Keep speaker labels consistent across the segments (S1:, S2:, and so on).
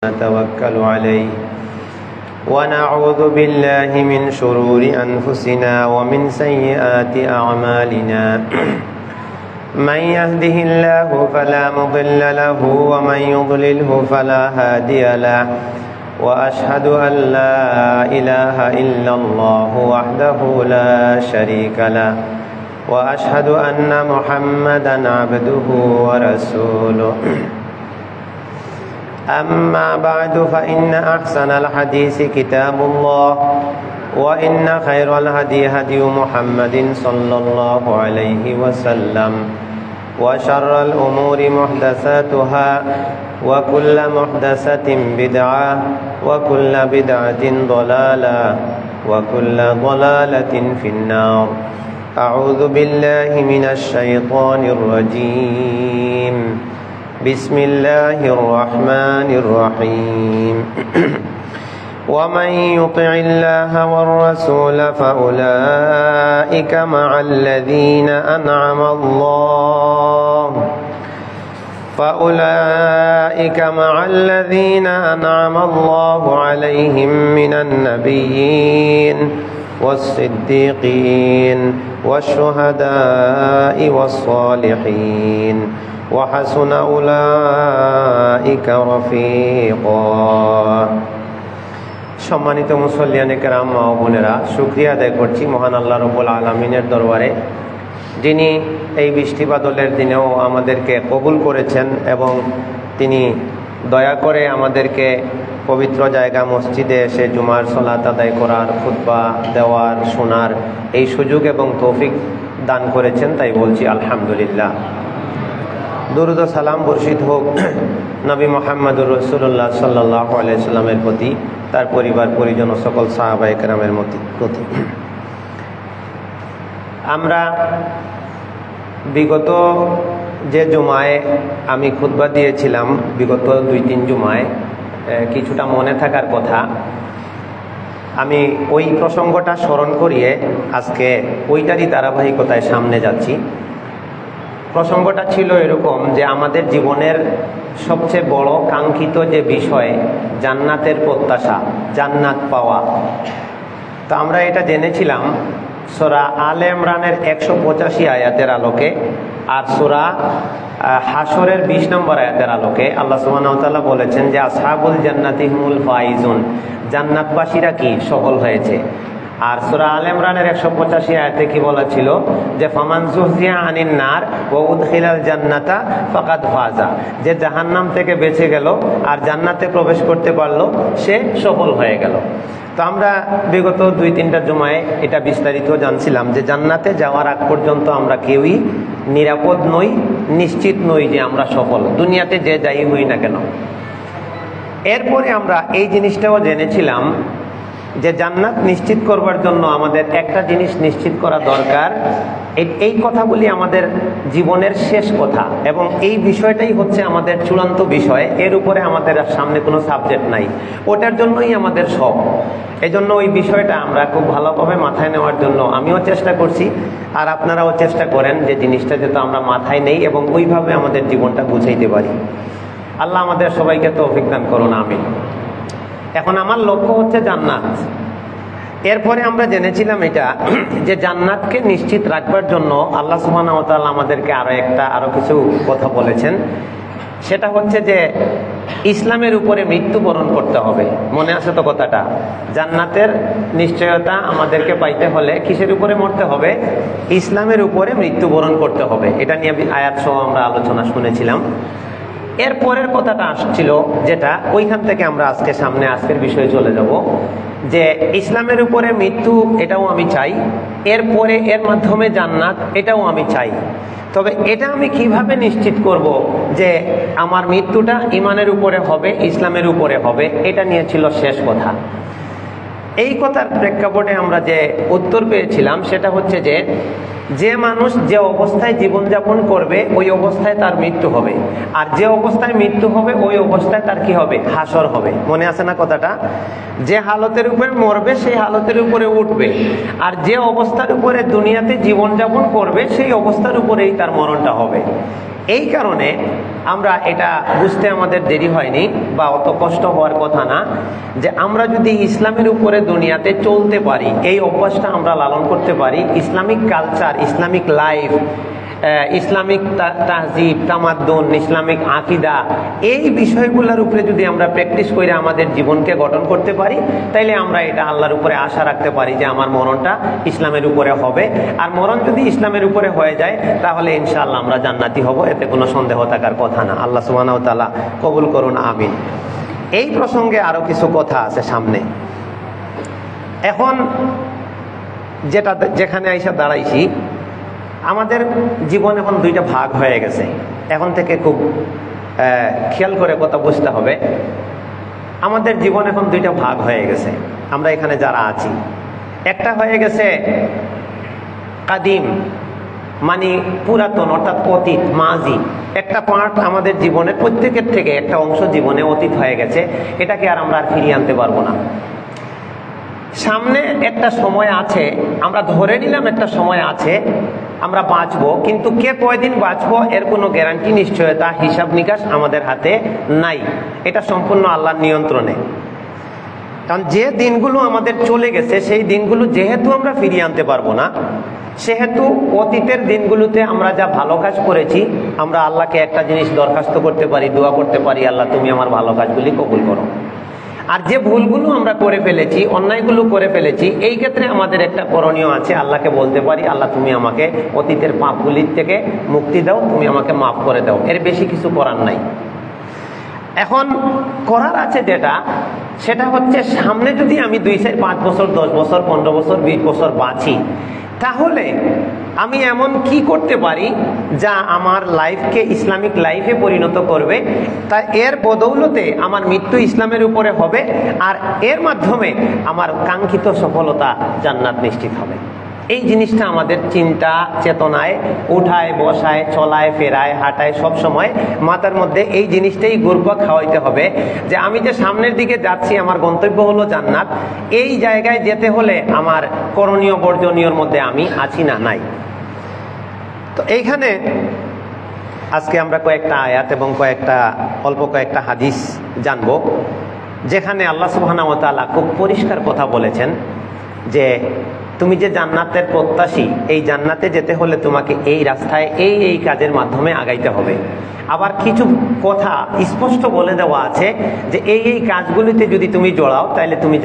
S1: نتوكل عليه ونعوذ بالله من شرور أنفسنا ومن سيئات أعمالنا من يهده الله فلا مضل له ومن يضلله فلا هادي له وأشهد أن لا إله إلا الله وحده لا شريك له وأشهد أن محمدا عبده ورسوله أما بعد فإن أحسن الحديث كتاب الله وإن خير الهدي هدي محمد صلى الله عليه وسلم وشر الأمور محدثاتها وكل محدثة بدعة وكل بدعة ضلالة وكل ضلالة في النار أعوذ بالله من الشيطان الرجيم بسم الله الرحمن الرحيم ومن يطع الله والرسول فأولئك مع الذين أنعم الله عليهم من النبيين والصديقين والشهداء والصالحين وحسن أولئك رفيقا সম্মানিত মুসল্লিয়ানে কেরাম মা ও বোনেরা, শুকরিয়া আদায় করছি মহান আল্লাহ রব্বুল আলামিনের দরবারে, যিনি এই বৃষ্টি বাদলের দিনেও আমাদেরকে কবুল করেছেন এবং তিনি দয়া করে আমাদেরকে পবিত্র জায়গা মসজিদে এসে জুমার সালাত আদায় করার, খুতবা দেওয়ার, শোনার এই সুযোগ এবং তৌফিক দান করেছেন। তাই বলছি আলহামদুলিল্লাহ। দরুদ ও সালাম বর্ষিত হোক নবী মুহাম্মদুর রাসূলুল্লাহ সাল্লাল্লাহু আলাইহি সাল্লামের প্রতি, তার পরিবার পরিজন ও সকল সাহাবায়ে কেরামের প্রতি। আমরা বিগত যে জুমায় আমি খুতবা দিয়েছিলাম, বিগত 2-3 জুমায় কিছুটা মনে থাকার কথা, আমি ওই প্রসঙ্গটা স্মরণ করিয়ে আজকে ওইটারই ধারাবাহিকতায় সামনে যাচ্ছি। প্রসঙ্গটা ছিল এরকম যে আমাদের জীবনের সবচেয়ে বড় কাঙ্ক্ষিত যে বিষয় জান্নাতের প্রত্যাশা, জান্নাত পাওয়া। তো আমরা এটা জেনেছিলাম সূরা আলে ইমরানের 185 আয়াতের আলোকে আর সূরা হাশরের 20 নম্বর আয়াতের আলোকে। আল্লাহ সুবহানাহু ওয়া তাআলা বলেছেন যে আসহাবুল জান্নাতি হুমুল ফাইজুন, জান্নাতবাসীরা কি সফল হয়েছে। আর সূরা আলে ইমরানের 185 আয়াতে কি বলা ছিল যে ফামান যুহজিয়া আনিন নার ওয়া উদখিলাল জান্নাতা ফাকাদ ফাজা, যে জাহান্নাম থেকে বেঁচে গেল আর জান্নাতে প্রবেশ করতে পারলো সে সফল হয়ে গেল। তো আমরা বিগত 2-3টা জুমায় এটা বিস্তারিত জানছিলাম যে জান্নাতে যাওয়ার আগ পর্যন্ত আমরা কেউই নিরাপদ নই, নিশ্চিত নই যে আমরা সফল, দুনিয়াতে যে যাই হই না কেন। এরপরে আমরা এই জিনিসটাও জেনেছিলাম যে জান্নাত নিশ্চিত করবার জন্য আমাদের একটা জিনিস নিশ্চিত করা দরকার। এই কথাগুলি আমাদের জীবনের শেষ কথা এবং এই বিষয়টাই হচ্ছে আমাদের চূড়ান্ত বিষয়। এর উপরে আমাদের সামনে কোনো সাবজেক্ট নাই, ওটার জন্যই আমাদের সব। এজন্য ওই বিষয়টা আমরা খুব ভালোভাবে মাথায় নেওয়ার জন্য আমিও চেষ্টা করছি, আর আপনারাও চেষ্টা করেন যে জিনিসটা যাতে আমরা মাথায় নেই এবং ওইভাবে আমাদের জীবনটা বুঝাইতে পারি। আল্লাহ আমাদের সবাইকে তৌফিক দান করুন, আমিন। এখন আমার লক্ষ্য হচ্ছে জান্নাত। এরপরে আমরা জেনেছিলাম এটা যে জান্নাতকে নিশ্চিত রাখবার জন্য আল্লাহ সুবহানাহু ওয়া তাআলা আমাদেরকে আরো কিছু কথা বলেছেন। সেটা হচ্ছে যে ইসলামের উপরে মৃত্যুবরণ করতে হবে। মনে আছে তো কথাটা? জান্নাতের নিশ্চয়তা আমাদেরকে পাইতে হলে কিসের উপরে মরতে হবে? ইসলামের উপরে মৃত্যুবরণ করতে হবে। এটা নিয়ে আয়াত সহ আমরা আলোচনা শুনেছিলাম। এর পরের কথাটা আসছিল যেটা ওইখান থেকে আমরা আজকের বিষয়ে চলে যাব যে ইসলামের উপরে মৃত্যু, এটাও আমি চাই। এরপরে এর মাধ্যমে জান্নাত, এটাও আমি চাই। তবে এটা আমি কিভাবে নিশ্চিত করব যে আমার মৃত্যুটা ইমানের উপরে হবে, ইসলামের উপরে হবে? এটা নিয়ে ছিল শেষ কথা। এই কথার প্রেক্ষাপটে আমরা যে উত্তর পেয়েছিলাম সেটা হচ্ছে যে মানুষ যে অবস্থায় জীবনযাপন করবে ওই অবস্থায় তার মৃত্যু হবে, আর যে অবস্থায় মৃত্যু হবে ওই অবস্থায় তার কি হবে? হাসর হবে। মনে আছে না কথাটা? যে হালতের উপরে মরবে সেই হালতের উপরে উঠবে, আর যে অবস্থার উপরে দুনিয়াতে জীবনযাপন করবে সেই অবস্থার উপরেই তার মরণটা হবে। এই কারণে আমরা এটা বুঝতে আমাদের দেরি হয়নি বা অত কষ্ট হওয়ার কথা না, যে আমরা যদি ইসলামের উপরে দুনিয়াতে চলতে পারি, এই অভ্যাসটা আমরা লালন করতে পারি, Islamic culture, Islamic life, Islamic তাহজিব, তামাদ্দুন, ইসলামিক আকিদা, এই বিষয়গুলোর উপরে যদি আমরা প্র্যাকটিস করে আমাদের জীবনকে গঠন করতে পারি, তাইলে আমরা এটা আল্লাহর উপরে আশা রাখতে পারি যে আমার মরণটা ইসলামের উপরে হবে। আর মরণ যদি ইসলামের উপরে হয়ে যায় তাহলে ইনশাআল্লাহ আমরা জান্নাতি হব, এতে কোনো সন্দেহ থাকার কথা না। আল্লাহ সুবহানাহু ওয়া তাআলা কবুল করুন, আমিন। এই প্রসঙ্গে আরো কিছু কথা আছে সামনে। এখন যেখানে আইসা দাঁড়াইছি, আমাদের জীবন এখন দুইটা ভাগ হয়ে গেছে। এখন থেকে খুব খেয়াল করে কথা বুঝতে হবে। আমাদের জীবন এখন দুইটা ভাগ হয়ে গেছে। আমরা এখানে যারা আছি, একটা হয়ে গেছে কাদিম, মানে পুরাতন, অর্থাৎ অতীত, মাজি। একটা পার্ট আমাদের জীবনের প্রত্যেকের থেকে একটা অংশ জীবনে অতীত হয়ে গেছে, এটাকে আর আমরা আর ফিরিয়ে আনতে পারবো না। সামনে একটা সময় আছে, আমরা ধরে নিলাম একটা সময় আছে আমরা বাঁচবো, কিন্তু কে কয়দিন বাঁচবো এর কোনো গ্যারান্টি, নিশ্চয়তা, হিসাব নিকাশ আমাদের হাতে নাই। এটা সম্পূর্ণ আল্লাহর নিয়ন্ত্রণে। কারণ যে দিনগুলো আমাদের চলে গেছে, সেই দিনগুলো যেহেতু আমরা ফিরিয়ে আনতে পারবো না, সেহেতু অতীতের দিনগুলোতে আমরা যা ভালো কাজ করেছি, আমরা আল্লাহকে একটা জিনিস দরখাস্ত করতে পারি, দোয়া করতে পারি, আল্লাহ তুমি আমার ভালো কাজগুলি কবুল করো। আর যে ভুলগুলো আমরা করে ফেলেছি, অন্যায়গুলো করে ফেলেছি, এই ক্ষেত্রে আমাদের একটা করণীয় আছে, আল্লাহকে বলতে পারি, আল্লাহ তুমি আমাকে অতীতের পাপগুলির থেকে মুক্তি দাও, তুমি আমাকে মাফ করে দাও। এর বেশি কিছু করার নাই। এখন করার আছে যেটা, সেটা হচ্ছে সামনে যদি আমি 2, 4, 5 বছর, 10 বছর, 15 বছর, 20 বছর বাঁচি, তাহলে আমি এমন কি করতে পারি যা আমার লাইফকে ইসলামিক লাইফে পরিণত করবে, তা এর বদৌলতে আমার মৃত্যু ইসলামের উপরে হবে, আর এর মাধ্যমে আমার কাঙ্ক্ষিত সফলতা জান্নাত নিশ্চিত হবে। এই জিনিসটা আমাদের চিন্তা চেতনায়, উঠায় বসায়, চলায় ফেরায়, হাঁটায়, সব সময় মাথার মধ্যে এই জিনিসটাই ঘুরপাক খাওয়াইতে হবে যে আমি যে সামনের দিকে যাচ্ছি, আমার গন্তব্য হলো জান্নাত। এই জায়গায় যেতে হলে আমার করণীয় বর্জনীয়র মধ্যে আমি আছি না নাই। তো এইখানে আজকে আমরা কয়েকটা আয়াত এবং অল্প কয়েকটা হাদিস জানবো, যেখানে আল্লাহ সুবহানাহু ওয়া তাআলা খুব পরিষ্কার কথা বলেছেন যে তুমি যে জান্নাতের প্রত্যাশী, এই জান্নাতে যেতে হলে তোমাকে এই রাস্তায় এই কাজের মাধ্যমে আগাইতে হবে। আবার কিছু কথা স্পষ্ট বলে দেওয়া আছে যে এই কাজগুলিতে যদি তুমি জড়াও, তাহলে তুমি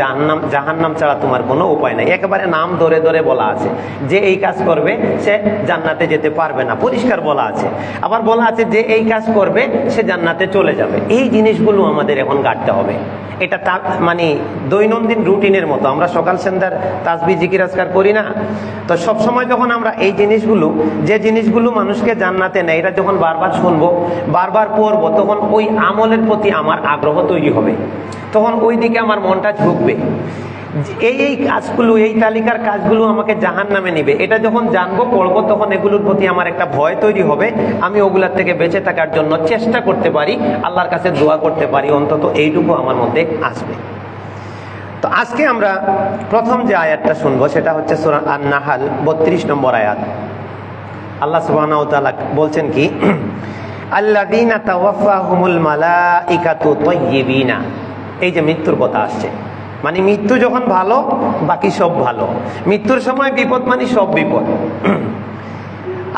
S1: জাহান্নাম ছাড়া তোমার কোনো উপায় নাই। একেবারে নাম ধরে ধরে বলা আছে যে এই কাজ করবে সে জান্নাতে যেতে পারবে না, পরিষ্কার বলা আছে। আবার বলা আছে যে এই কাজ করবে সে জান্নাতে চলে যাবে। এই জিনিসগুলো আমাদের এখন গাঁটতে হবে। এটা মানে দৈনন্দিন রুটিনের মতো। আমরা সকাল সন্ধ্যার তাসবিহ জিকির আজকার করি না? তো সবসময় যখন আমরা এই জিনিসগুলো, যে জিনিসগুলো মানুষকে জান্নাতে নেয়, এটা যখন বারবার শুনবো, বারবার পড়বো, তখন ওই আমলের প্রতি আমার আগ্রহ তৈরি হবে, তখন ওই দিকে আমার মনটা ঝুঁকবে। এই কাজগুলো, এই তালিকার কাজগুলো আমাকে জাহান্নামে নিবে, এটা যখন জানবো, পড়বো, তখন এগুলোর প্রতি আমার একটা ভয় তৈরি হবে। আমি ওগুলার থেকে বেঁচে থাকার জন্য চেষ্টা করতে পারি, আল্লাহর কাছে দোয়া করতে পারি, অন্তত এইটুকু আমার মধ্যে আসবে। তো আজকে আমরা প্রথম যে আয়াতটা শুনবো সেটা হচ্ছে সূরা আন-নাহল 32 নম্বর আয়াত। আল্লাহ সুবহানাহু ওয়া তাআলা বলছেন কি, আল্লাযীনা তাওয়াফাহুমুল মালাইকাতু তাইয়্যিবিনা। এই যে মৃত্যুর কথা আসছে, মানে মৃত্যু যখন ভালো, বাকি সব ভালো। মৃত্যুর সময় বিপদ মানে সব বিপদ।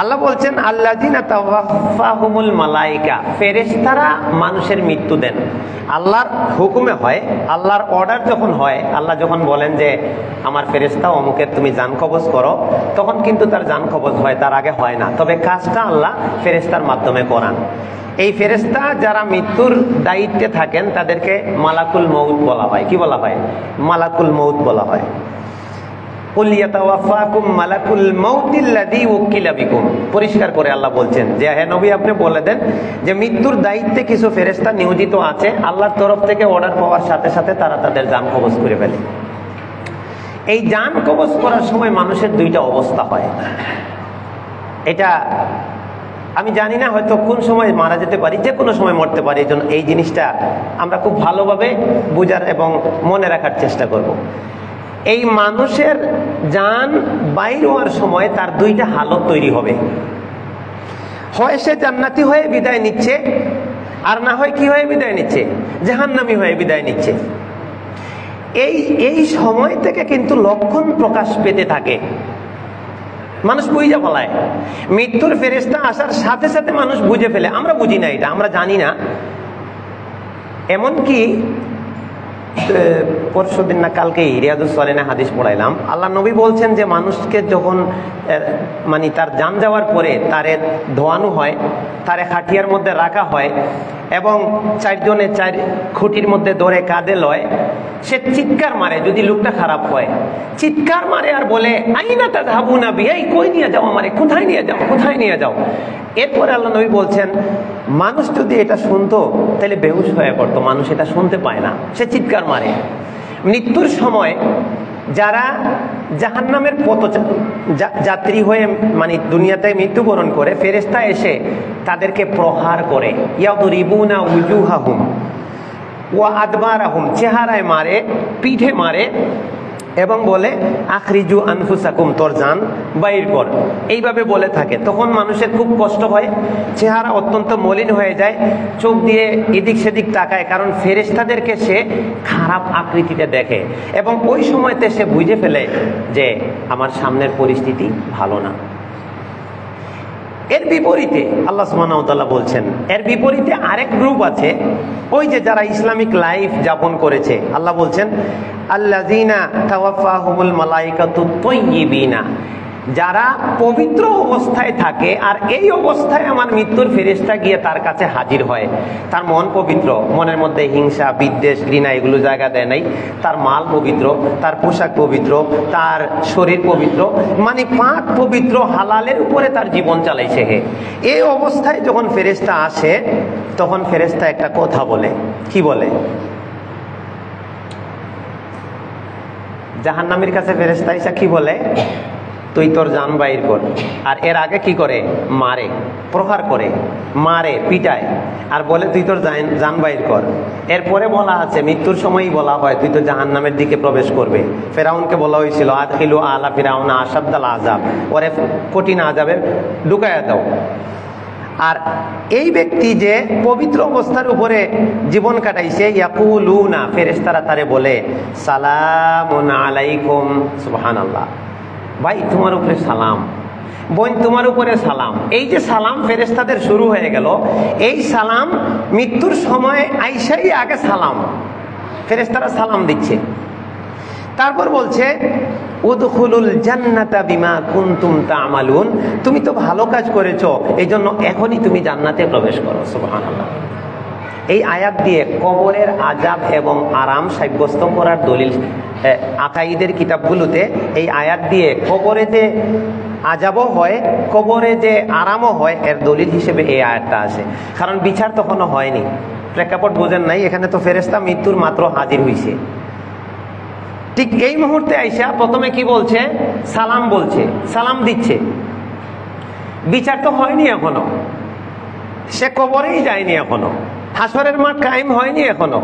S1: আল্লাহ বলছেন আল্লাযীনা তাওয়াফাহুমুল মালাইকা, ফেরেশতারা মানুষের মৃত্যু দেন। আল্লাহর হুকুমে হয়, আল্লাহর অর্ডার যখন হয়, আল্লাহ যখন বলেন যে আমার ফেরেশতা অমুকের তুমি জান কবজ করো, তখন কিন্তু তার জান কবজ হয়, তার আগে হয় না। তবে কাজটা আল্লাহ ফেরেশতার মাধ্যমে করান। এই ফেরেশতা যারা মৃত্যুর দায়িত্বে থাকেন তাদেরকে মালাকুল মউত বলা হয়। কি বলা হয়? মালাকুল মউত বলা হয়। পরিষ্কার করে আল্লাহ বলছেন যে হে নবী, আপনি বলে দেন যে মৃত্যুর দায়িত্বে কিছু ফেরেশতা নিয়োজিত আছে, আল্লাহর তরফ থেকে অর্ডার পাওয়ার সাথে সাথে তারা তাদের জান কবজ করে ফেলে। এই জান কবজ করার সময় মানুষের দুইটা অবস্থা হয়। এটা আমি জানি না, হয়তো কোন সময় মারা যেতে পারি, যে কোনো সময় মরতে পারি। এই জন্য এই জিনিসটা আমরা খুব ভালোভাবে বোঝার এবং মনে রাখার চেষ্টা করব। এই মানুষের জান বাইর হওয়ার সময় তার দুইটা হালত তৈরি হবে। হয় সে জান্নাতি হয়ে বিদায় নিচ্ছে, আর না হয় কি হয়ে বিদায় নিচ্ছে, জাহান্নামী হয়ে বিদায় নিচ্ছে। এই সময় থেকে কিন্তু লক্ষণ প্রকাশ পেতে থাকে। মানুষ বুঝে ফেলায়, মৃত্যুর ফেরেশতা আসার সাথে সাথে মানুষ বুঝে ফেলে। আমরা বুঝি না, এটা আমরা জানি না। এমনকি পরশুদিন না কালকেই রিয়াদুস সালিহিনে হাদিস পড়াইলাম, আল্লাহ নবী বলছেন যে মানুষকে যখন মানে তার জান যাওয়ার পরে তারে ধোয়ানো হয়, তারে খাটিয়ার মধ্যে রাখা হয় এবং চারজনে চার খুঁটির মধ্যে ধরে কাঁধে লয়, সে চিৎকার মারে। যদি লোকটা খারাপ হয় চিৎকার মারে আর বলে আইনা তাযহাবুনা বি, এই কই নিয়ে যাও আমারে, কোথায় নিয়ে যাও, কোথায় নিয়ে যাও। এরপরে আল্লাহ নবী বলছেন মানুষ যদি এটা শুনতো তাহলে বেহুশ হয়ে পড়তো। মানুষ এটা শুনতে পায় না, সে চিৎকার মারে। মৃত্যুর সময় যারা জাহান্নামের যাত্রী হয়ে মানে দুনিয়াতে মৃত্যুবরণ করে, ফেরেশতা এসে তাদেরকে প্রহার করে, ইয়াদরিবুনা উজুহাহুম ওয়া আদবারাহুম, চেহারায় মারে, পিঠে মারে এবং বলে আখরিজু আনফুসাকুম, তোর জান বাইর কর, এইভাবে বলে থাকে। তখন মানুষের খুব কষ্ট হয়, চেহারা অত্যন্ত মলিন হয়ে যায়, চোখ দিয়ে এদিক সেদিক তাকায়, কারণ ফেরেশতাদেরকে সে খারাপ আকৃতিতে দেখে এবং ওই সময়তে সে বুঝে ফেলে যে আমার সামনের পরিস্থিতি ভালো না। এর বিপরীতে আল্লাহ সুবহানাহু ওয়া তাআলা বলছেন, এর বিপরীতে আরেক গ্রুপ আছে, ওই যে যারা ইসলামিক লাইফ যাপন করেছে। আল্লাহ বলছেন আল্লাযীনা তাওয়াফাহুমুল মালাইকাতু তাইয়্যিবিনা, যারা পবিত্র অবস্থায় থাকে আর এই অবস্থায় আমার মৃত্যুর ফেরেশতা গিয়ে তার কাছে হাজির হয়। তার মন পবিত্র, মনের মধ্যে হিংসা বিদ্বেষ ঘৃণা এগুলো জায়গা দেয় নাই, তার মাল পবিত্র, তার পোশাক পবিত্র, তার শরীর পবিত্র, মানে পাক পবিত্র, হালালের উপরে তার জীবন চালাইছে। এই অবস্থায় যখন ফেরেশতা আসে তখন ফেরেশতা একটা কথা বলে। কি বলে? জাহান্নামীর কাছে ফেরেশতা এসে কি বলে? তুই তোর জান বাইর কর। আর এর আগে কি করে? মারে, প্রহার করে, মারে, পিটায়, আর বলে তুই তোর জান বাইর কর। এরপরে বলা আছে, মৃত্যুর সময়ই বলা হয় তুই তো জাহান্নামের দিকে প্রবেশ করবে। ফেরাউনকে বলা হয়েছিল আদখিলু আলা ফিরাউনা আশাদ্দাল আযাব, ওরে কঠিন আযাবে ঢুকায়া দাও। আর এই ব্যক্তি যে পবিত্র অবস্থার উপরে জীবন কাটাইছে, ইয়াকুলুনা, ফেরেশতারা তারে বলে সালামুন আলাইকুম, সুবহানাল্লাহ, ভাই তোমার উপরে সালাম, বোন তোমার উপরে সালাম। এই যে সালাম ফেরেশতাদের শুরু হয়ে গেল, এই সালাম মৃত্যুর সময় আইসাই আগে সালাম, ফেরেশতারা সালাম দিচ্ছে। তারপর বলছে উদখুলুল জান্নাতা বিমা কুনতুম তা'মালুন, তুমি তো ভালো কাজ করেছো, এই জন্য এখনই তুমি জান্নাতে প্রবেশ করো। সুবহানাল্লাহ। এই আয়াত দিয়ে কবরের আযাব এবং আরাম সাব্যস্ত করার দলিল আকাইদের কিতাবগুলোতে এই আয়াত দিয়ে কবরে যে আযাবও হয়, কবরে যে আরামও হয়, এর দলিল হিসেবে এই আয়াতটা আছে। কারণ বিচার তখনও হয়নি, প্রেক্ষাপট বোঝেন নাই, এখানে তো ফেরেশতা মৃত্যুর মাত্র হাজির হইছে। ঠিক এই মুহূর্তে আইসা প্রথমে কি বলছে? সালাম বলছে, সালাম দিচ্ছে। বিচার তো হয়নি এখনো, সে কবরেই যায়নি এখনো, হাসরের মাঠ কায়েম হয়নি এখনো,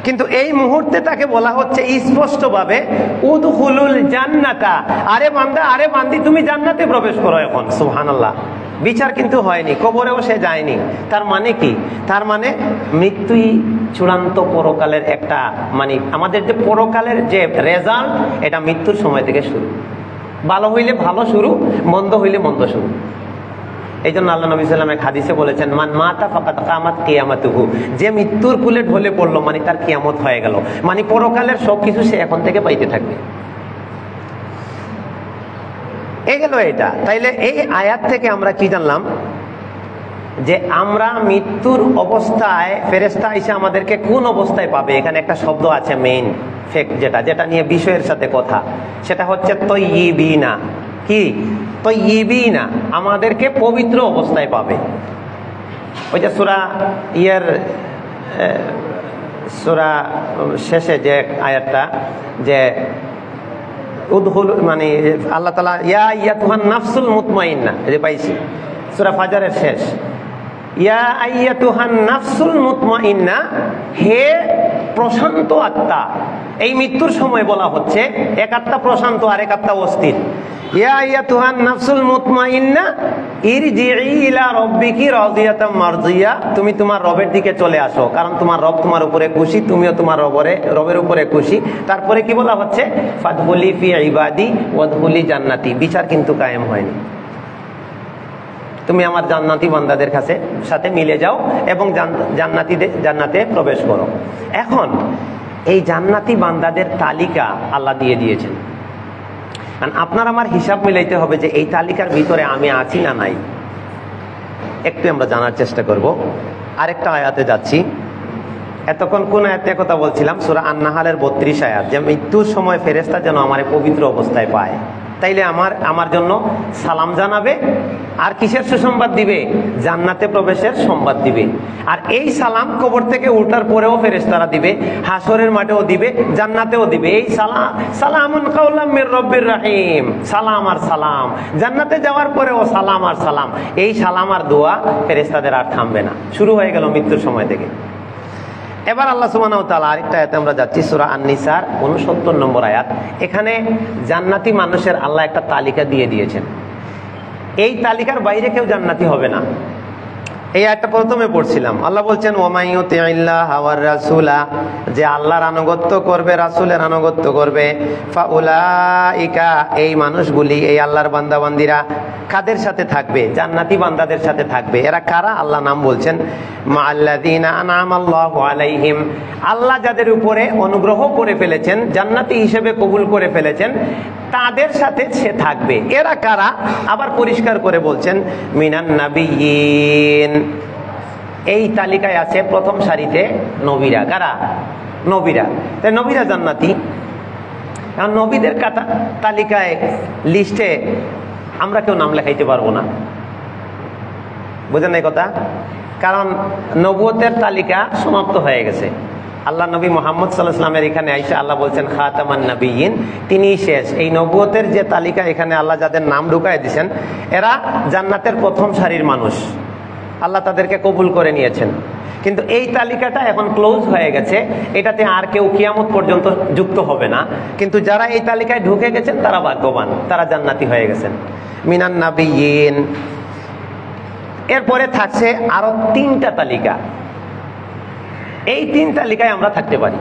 S1: কিন্তু এই মুহূর্তে তাকে বলা হচ্ছে স্পষ্টভাবে উদখুলুল জান্নাতা, আরে বান্দা, আরে বান্দি, তুমি জান্নাতে প্রবেশ করো এখন। সুবহানাল্লাহ। বিচার কিন্তু হয়নি, কবরেও সে যায়নি। তার মানে কি? তার মানে মৃত্যুই চূড়ান্ত পরকালের একটা, মানে আমাদের যে পরকালের যে রেজাল্ট, এটা মৃত্যুর সময় থেকে শুরু। ভালো হইলে ভালো শুরু, মন্দ হইলে মন্দ শুরু। এই জন্য আল্লাহ নবী সাল্লাল্লাহু আলাইহি ওয়াসাল্লাম হাদিসে বলেছেন মান মাতা ফাকাদ কামাত কিয়ামাতুহু, যে মৃত্যুর কুলে ঢলে পড়লো মানে তার কিয়ামত হয়ে গেল, মানে পরকালের সবকিছু সে এখন থেকে পাইতে থাকবে। এই গেল এটা। তাইলে এই আয়াত থেকে আমরা কি জানলাম? যে আমরা মৃত্যুর অবস্থায় ফেরেশতা এসে আমাদেরকে কোন অবস্থায় পাবে। এখানে একটা শব্দ আছে মেইন ফেক, যেটা নিয়ে বিষয়ের সাথে কথা, সেটা হচ্ছে তাইয়্যিবিনা। কি? তাইয়্যিবিনা, আমাদেরকে পবিত্র অবস্থায় পাবে। ওই যে সূরা শেষে যে আয়াতটা, যে উদখুল, মানে আল্লাহ তাআলা ইয়া আইয়াতুহান নাফসুল মুতমাইন্না, যে পাইছি সূরা ফাজরের শেষ, ইয়া আইয়াতুহান নাফসুল মুতমাইন্না, হে প্রশান্ত আত্মা। এই মৃত্যুর সময় বলা হচ্ছে এক আত্মা প্রশান্ত আর এক আত্মা অস্থির। ইয়া আইয়াতুহান নাফসুল মুতমাইন্না ইরজিই ইলা রাব্বিকি রাদিয়াতাম মারদিয়া, তুমি তোমার রবের দিকে চলে আসো, কারণ তোমার রব তোমার উপরে খুশি, তুমিও তোমার রবের উপরে খুশি। তারপরে কি বলা হচ্ছে? ফাদখুলি ফি ইবাদি ওয়াদখুলি জান্নাতি। বিচার কিন্তু কায়েম হয়নি। তুমি আমার জান্নাতি বান্দাদের সাথে মিলে যাও এবং জান্নাতে প্রবেশ করো। এখন এই জান্নাতি বান্দাদের তালিকা আল্লাহ দিয়ে দিয়েছেন। আপনার আমার হিসাব মিলাইতে হবে যে এই তালিকার ভিতরে আমি আছি না নাই। একটু আমরা জানার চেষ্টা করব। আরেকটা আয়াতে যাচ্ছি। এতক্ষণ কোন আয়াতে কথা বলছিলাম? সূরা আন-নাহলের 32 আয়াত, যে মৃত্যুর সময় ফেরেশতা যেন আমার পবিত্র অবস্থায় পায়, তাইলে আমার জন্য সালাম জানাবে আর কিসের সুসংবাদ দিবে? জান্নাতে প্রবেশের সংবাদ দিবে। আর এই সালাম কবর থেকে উঠার পরেও ফেরেশতারা দিবে, হাসরের মাঠেও দিবে, জান্নাতেও দিবে। এই সালামুন কাওলাম মির রব্বির রহিম, সালাম আর সালাম। জান্নাতে যাওয়ার পরেও সালাম আর সালাম। এই সালাম আর দোয়া ফেরেশতাদের আর থামবে না, শুরু হয়ে গেল মৃত্যুর সময় থেকে। এবার আল্লাহ সুবহানাহু ওয়া তাআলা আরেকটা আয়াতে আমরা যাচ্ছি, সূরা আন-নিসার 69 নম্বর আয়াত। এখানে জান্নাতি মানুষের আল্লাহ একটা তালিকা দিয়ে দিয়েছেন। এই তালিকার বাইরে কেউ জান্নাতি হবে না। এই আয়াতটা প্রথমে পড়ছিলাম। আল্লাহ বলছেন ওয়ামাই ইউতিইল্লাহা ওয়ার রাসূলা, যে আল্লাহর আনুগত্য করবে, রাসূলের আনুগত্য করবে, ফাউলাইকা, এই মানুষগুলি, এই আল্লাহর বান্দাবান্দিরা কাদের সাথে থাকবে? জান্নাতি বান্দাদের সাথে থাকবে। এরা কারা? আল্লাহ নাম বলছেন, মাআল্লাযীনা আনআমাল্লাহু আলাইহিম, আল্লাহ যাদের উপরে অনুগ্রহ করে ফেলেছেন, জান্নাতি হিসেবে কবুল করে ফেলেছেন, তাদের সাথে সে থাকবে। এরা কারা? আবার পরিষ্কার করে বলছেন, মিনান নাবিয়্যিন, এই তালিকায় আছে প্রথম সারিতে নবীরা। কারা? নবীরা। তাই নবীরা জান্নাতি। আর নবীদের তালিকায়, লিস্টে আমরা কেউ নাম লেখাইতে পারবো না। বুঝেন এই কথা? কারণ নবুয়তের তালিকা সমাপ্ত হয়ে গেছে। আল্লাহ নবী মুহাম্মদ সাল্লাল্লাহু আলাইহি ওয়াসাল্লামের এখানে আইসা আল্লাহ বলছেন খাতামান নাবিয়্যিন, তিনি শেষ। এই নবুয়তের যে তালিকা এখানে আল্লাহ যাদের নাম ঢুকায় দিয়েছেন, এরা জান্নাতের প্রথম সারির মানুষ। আল্লাহ তাদেরকে কবুল করে নিয়েছেন। কিন্তু এই তালিকাটা এখন ক্লোজ হয়ে গেছে, এটাতে আর কেউ কিয়ামত পর্যন্ত যুক্ত হবে না। কিন্তু যারা এই তালিকায় ঢুকে গেছেন তারা ভাগ্যবান, তারা জান্নাতি হয়ে গেছেন। মিনান নাবিয়্যিন। এরপরে থাকছে আরো 3টা তালিকা। এই 3 তালিকায় আমরা থাকতে পারি।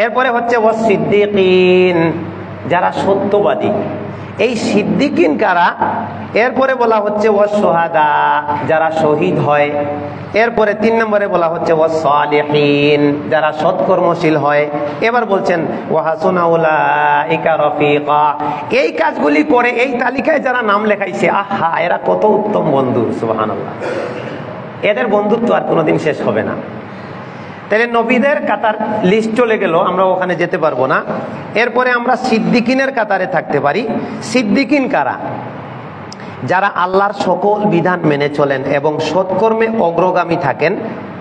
S1: এরপরে হচ্ছে ওয়াসিদ্দিকিন, যারা সত্যবাদী। এই সিদ্দিকিন কারা? এরপরে বলা হচ্ছে ওয়াসশুহাদা, যারা শহীদ হয়। এরপরে 3 নম্বরে বলা হচ্ছে ওয়াসসালিহিন, যারা সৎকর্মশীল হয়। এবার বলছেন ওয়াহাসুনা উলাইকা রফিকা, এই কাজগুলি করে এই তালিকায় যারা নাম লেখাইছে, আহা, এরা কত উত্তম বন্ধু। সুবহানাল্লাহ। এদের বন্ধুত্ব আর কোনোদিন শেষ হবে না। তাহলে নবীদের কাতার লিস্ট চলে গেল, আমরা ওখানে যেতে পারবো না। এরপরে আমরা সিদ্দিকিনের কাতারে থাকতে পারি। সিদ্দিকিন কারা? যারা আল্লাহর সকল বিধান মেনে চলেন এবং সৎকর্মে অগ্রগামী থাকেন,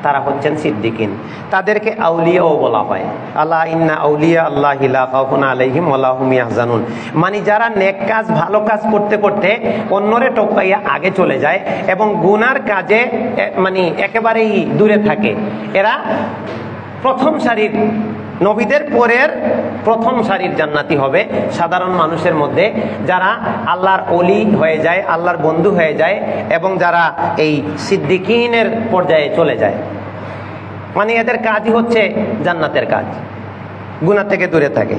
S1: তারা হচ্ছেন সিদ্দিকিন। তাদেরকে আউলিয়াও বলা হয়। আল্লাহ ইন্না আউলিয়া আল্লাহি লা খাউফুন আলাইহিম ওয়া লা হুম ইয়াহজানুন, মানে যারা নেক কাজ, ভালো কাজ করতে করতে অন্যরে টপকাইয়া আগে চলে যায় এবং গুনার কাজে মানে একেবারেই দূরে থাকে, এরা প্রথম সারির, নবীদের পরের প্রথম সারির জান্নাতি হবে। সাধারণ মানুষের মধ্যে যারা আল্লাহর ওলি হয়ে যায়, আল্লাহর বন্ধু হয়ে যায় এবং যারা এই সিদ্দিকিনের পর্যায়ে চলে যায়, মানে এদের কাজই হচ্ছে জান্নাতের কাজ, গুনাহ থেকে দূরে থাকে।